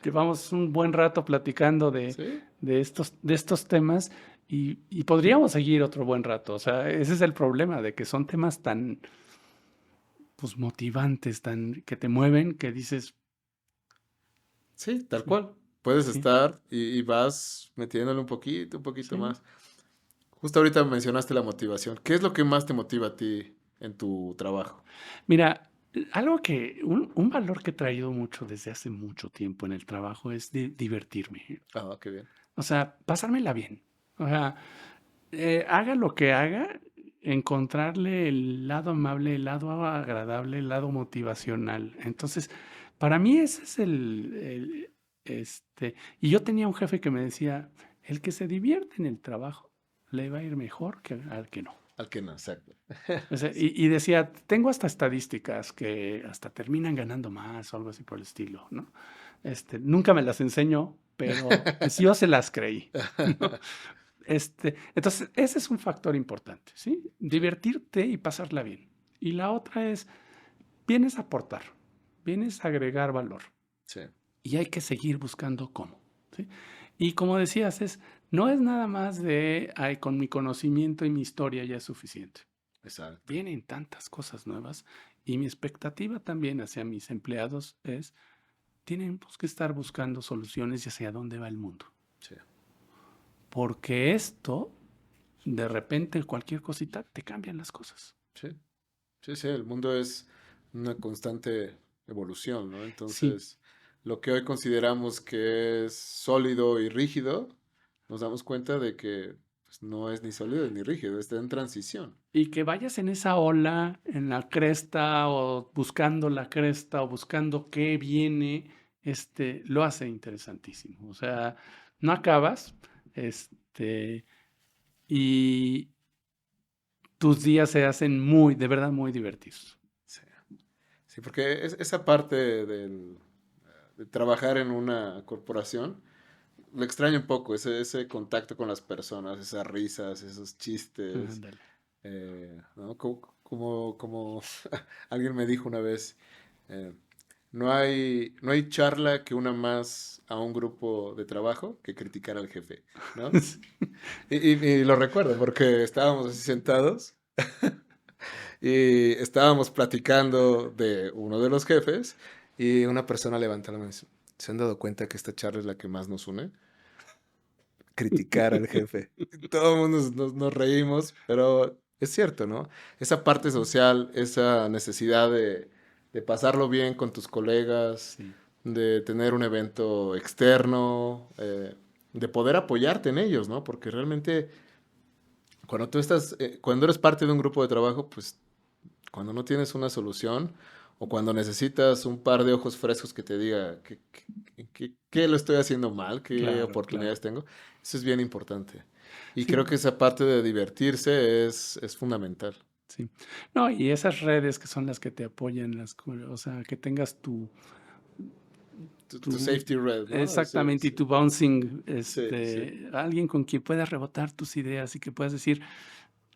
llevamos un buen rato platicando ¿Sí? de estos temas y podríamos seguir otro buen rato, o sea, ese es el problema, de que son temas tan, pues, motivantes, tan, que te mueven, que dices, Sí, tal sí, cual. Puedes sí, estar y vas metiéndole un poquito sí. más. Justo ahorita mencionaste la motivación. ¿Qué es lo que más te motiva a ti en tu trabajo? Mira, un valor que he traído mucho desde hace mucho tiempo en el trabajo es de divertirme. Ah, qué bien. O sea, pasármela bien. O sea, haga lo que haga, encontrarle el lado amable, el lado agradable, el lado motivacional. Entonces, para mí ese es y yo tenía un jefe que me decía, el que se divierte en el trabajo le va a ir mejor que al que no. Al que no, exacto. O sea, Sí. y decía, tengo hasta estadísticas que hasta terminan ganando más o algo así por el estilo, ¿no? Nunca me las enseñó, pero pues yo se las creí, ¿no? Entonces, ese es un factor importante, ¿sí? Sí, Divertirte y pasarla bien. Y la otra es, vienes a aportar, vienes a agregar valor sí, y hay que seguir buscando cómo, ¿sí? Y como decías, no es nada más de, ay, con mi conocimiento y mi historia ya es suficiente. exacto. Vienen tantas cosas nuevas y mi expectativa también hacia mis empleados es, tenemos que estar buscando soluciones y hacia dónde va el mundo. Sí, Porque esto, de repente, cualquier cosita, te cambian las cosas. sí, sí, sí, el mundo es una constante evolución, ¿no? Sí, Entonces, lo que hoy consideramos que es sólido y rígido, nos damos cuenta de que pues no es ni sólido ni rígido, está en transición. Y que vayas en esa ola, en la cresta, o buscando la cresta, o buscando qué viene, lo hace interesantísimo. O sea, no acabas, y tus días se hacen muy, de verdad, muy divertidos. Sí, sí, porque esa parte de trabajar en una corporación, lo extraño un poco, ese contacto con las personas, esas risas, esos chistes, Ándale. ¿no? Como alguien me dijo una vez, eh, no hay charla que una más a un grupo de trabajo que criticar al jefe, ¿no? Sí. Y lo recuerdo porque estábamos así sentados y estábamos platicando de uno de los jefes y una persona levanta la mano y dice, ¿se han dado cuenta que esta charla es la que más nos une? Criticar al jefe. Todo el mundo nos reímos, pero es cierto, ¿no? Esa parte social, esa necesidad de pasarlo bien con tus colegas, Sí. de tener un evento externo, de poder apoyarte en ellos, ¿no? Porque realmente cuando eres parte de un grupo de trabajo, pues cuando no tienes una solución o cuando necesitas un par de ojos frescos que te diga qué lo estoy haciendo mal, qué Claro, claro. oportunidades tengo, eso es bien importante. Y creo Sí, que esa parte de divertirse es fundamental. sí. No, y esas redes que son las que te apoyan, o sea, que tengas Tu tu, safety red, ¿no? Sí, exactamente, y sí, tu bouncing, sí, sí. alguien con quien puedas rebotar tus ideas y que puedas decir,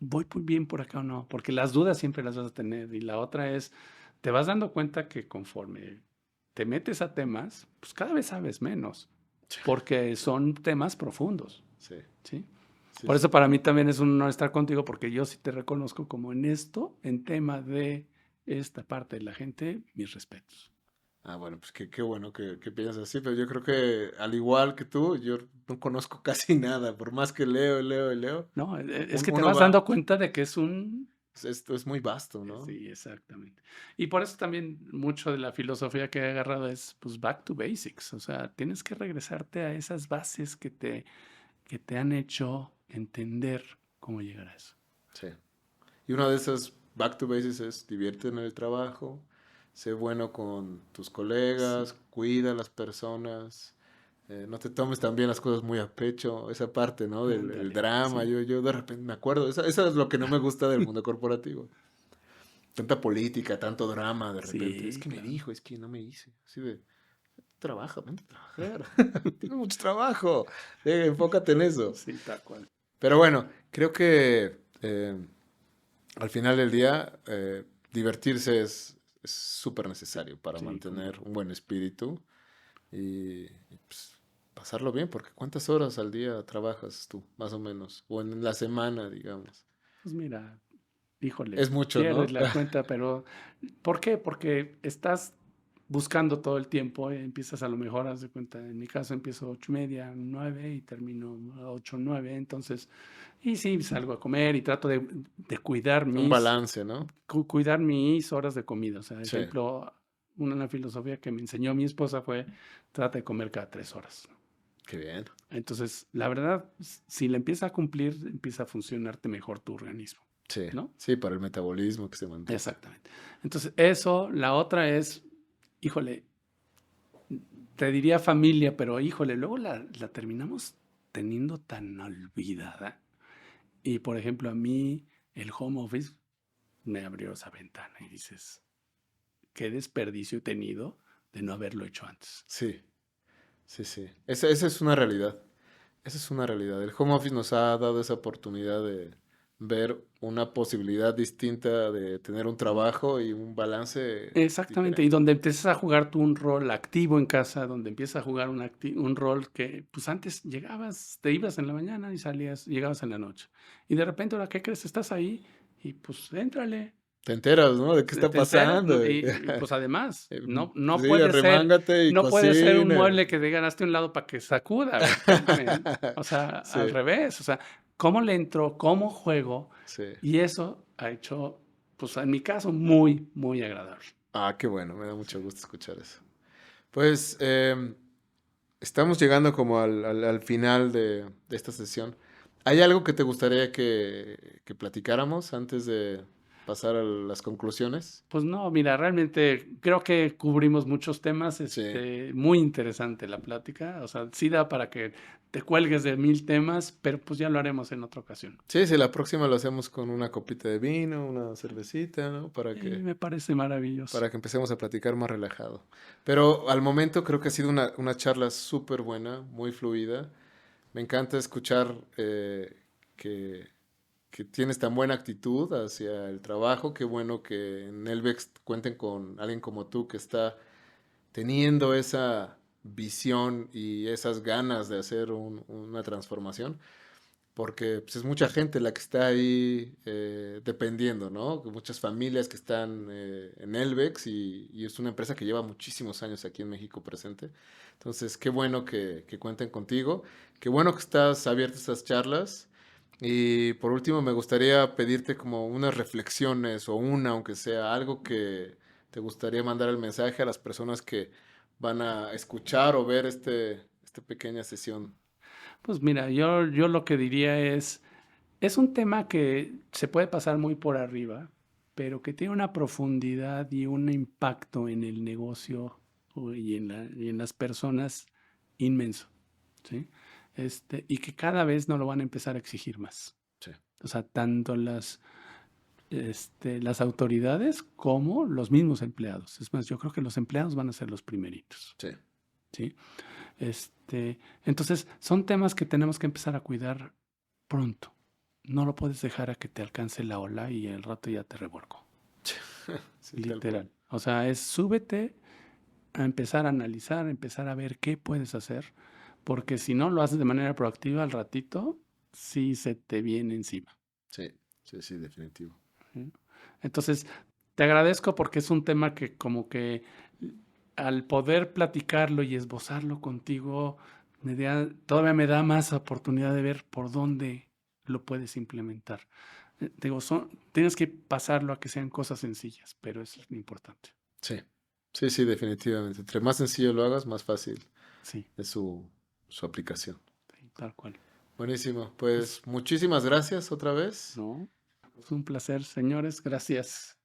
voy muy bien por acá o no, porque las dudas siempre las vas a tener. Y la otra es, te vas dando cuenta que conforme te metes a temas, pues cada vez sabes menos, porque son temas profundos, Sí, ¿sí? sí, Por eso sí. para mí también es un honor estar contigo, porque yo sí te reconozco como en esto, en tema de esta parte de la gente, mis respetos. Ah, bueno, pues qué bueno que piensas así, pero yo creo que al igual que tú, yo no conozco casi nada, por más que leo, leo y leo, No, es que te uno vas va, dando cuenta de que es un. esto es muy vasto, ¿no? Sí, exactamente. Y por eso también mucho de la filosofía que he agarrado es, pues, back to basics. O sea, tienes que regresarte a esas bases que te han hecho entender cómo llegar a eso. Sí. Y una de esas back to basics es diviértete en el trabajo, sé bueno con tus Sí, colegas, cuida a las personas, no te tomes también las cosas muy a pecho, esa parte, ¿no? Del el ándale, drama, sí, yo de repente me acuerdo, eso es lo que no me gusta del mundo corporativo. Tanta política, tanto drama de repente, es sí, que me claro. dijo, es que no me hice, así de, trabaja, vente a trabajar, tienes mucho trabajo, enfócate en eso. Sí, tal cual. Pero bueno, creo que al final del día, divertirse es súper necesario para Sí, cómo mantener no. un buen espíritu y, pues, pasarlo bien, porque ¿cuántas horas al día trabajas tú, más o menos? O en la semana, digamos. Pues mira, híjole, Es mucho, pierdes ¿no? la cuenta, pero ¿por qué? Porque estás buscando todo el tiempo, empiezas a lo mejor, haz de cuenta, en mi caso empiezo 8:30, 9 y termino a 8, 9, entonces, y sí, salgo a comer y trato de cuidar Un balance, ¿no? cuidar mis horas de comida. O sea, Sí, ejemplo, una filosofía que me enseñó mi esposa fue, trata de comer cada 3 horas. qué bien. Entonces, la verdad, si la empieza a cumplir, empieza a funcionarte mejor tu organismo, Sí, ¿no? sí, para el metabolismo que se mantenga. Exactamente. Entonces, eso, la otra es, híjole, te diría familia, pero híjole, luego la terminamos teniendo tan olvidada. Y por ejemplo, a mí el home office me abrió esa ventana y dices, qué desperdicio he tenido de no haberlo hecho antes. Sí, sí, sí. Esa es una realidad. Esa es una realidad. El home office nos ha dado esa oportunidad de ver una posibilidad distinta de tener un trabajo y un balance Exactamente, y diferente. donde empiezas a jugar tú un rol activo en casa, donde empiezas a jugar un rol que, pues antes llegabas, te ibas en la mañana y salías, llegabas en la noche. Y de repente, ahora, ¿qué crees? Estás ahí y pues éntrale. Te enteras, ¿no? De qué está Te enteras, ¿no? pasando. Y, pues además, no, no Sí, puede ser, arremángate y no puede ser un cocina. mueble que te ganaste a un lado para que sacuda. A ver, espérame. O sea, al Sí, revés. O sea, ¿cómo le entro? ¿Cómo juego? sí. Y eso ha hecho, pues en mi caso, muy, muy agradable. Ah, qué bueno, me da Sí. mucho gusto escuchar eso. Pues estamos llegando como al final de esta sesión. ¿Hay algo que te gustaría que platicáramos antes de pasar a las conclusiones? Pues no, mira, realmente creo que cubrimos muchos temas, Sí. muy interesante la plática, o sea, sí da para que te cuelgues de 1000 temas, pero pues ya lo haremos en otra ocasión. Sí, sí, la próxima lo hacemos con una copita de vino, una cervecita, ¿no? Me parece maravilloso. Para que empecemos a platicar más relajado. Pero al momento creo que ha sido una charla súper buena, muy fluida. Me encanta escuchar que, que tienes tan buena actitud hacia el trabajo. Qué bueno que en Elbex cuenten con alguien como tú que está teniendo esa visión y esas ganas de hacer una transformación, porque pues, es mucha gente la que está ahí dependiendo, ¿no? Muchas familias que están en Elbex y es una empresa que lleva muchísimos años aquí en México presente. Entonces, qué bueno que cuenten contigo, qué bueno que estás abierto a estas charlas. Y por último, me gustaría pedirte como unas reflexiones o una, aunque sea algo que te gustaría mandar el mensaje a las personas que van a escuchar o ver esta pequeña sesión. Pues mira, yo lo que diría es un tema que se puede pasar muy por arriba, pero que tiene una profundidad y un impacto en el negocio y en las personas inmenso, ¿sí? Y que cada vez nos lo van a empezar a exigir más. Sí, O sea, tanto las autoridades como los mismos empleados. Es más, yo creo que los empleados van a ser los primeritos, sí. ¿sí? Entonces, son temas que tenemos que empezar a cuidar pronto. No lo puedes dejar a que te alcance la ola y el rato ya te revuelco. Sí, tal cual. Literal. O sea, es súbete a empezar a analizar, a empezar a ver qué puedes hacer, porque si no lo haces de manera proactiva al ratito, sí se te viene encima. Sí, sí, sí, definitivo. ¿Sí? Entonces, te agradezco porque es un tema que como que al poder platicarlo y esbozarlo contigo, todavía me da más oportunidad de ver por dónde lo puedes implementar. Digo, tienes que pasarlo a que sean cosas sencillas, pero eso es lo importante. Sí, sí, sí, definitivamente. Entre más sencillo lo hagas, más fácil Sí, es su aplicación. sí, tal cual. Buenísimo. Pues, Pues muchísimas gracias otra vez. no, es un placer, señores. Gracias.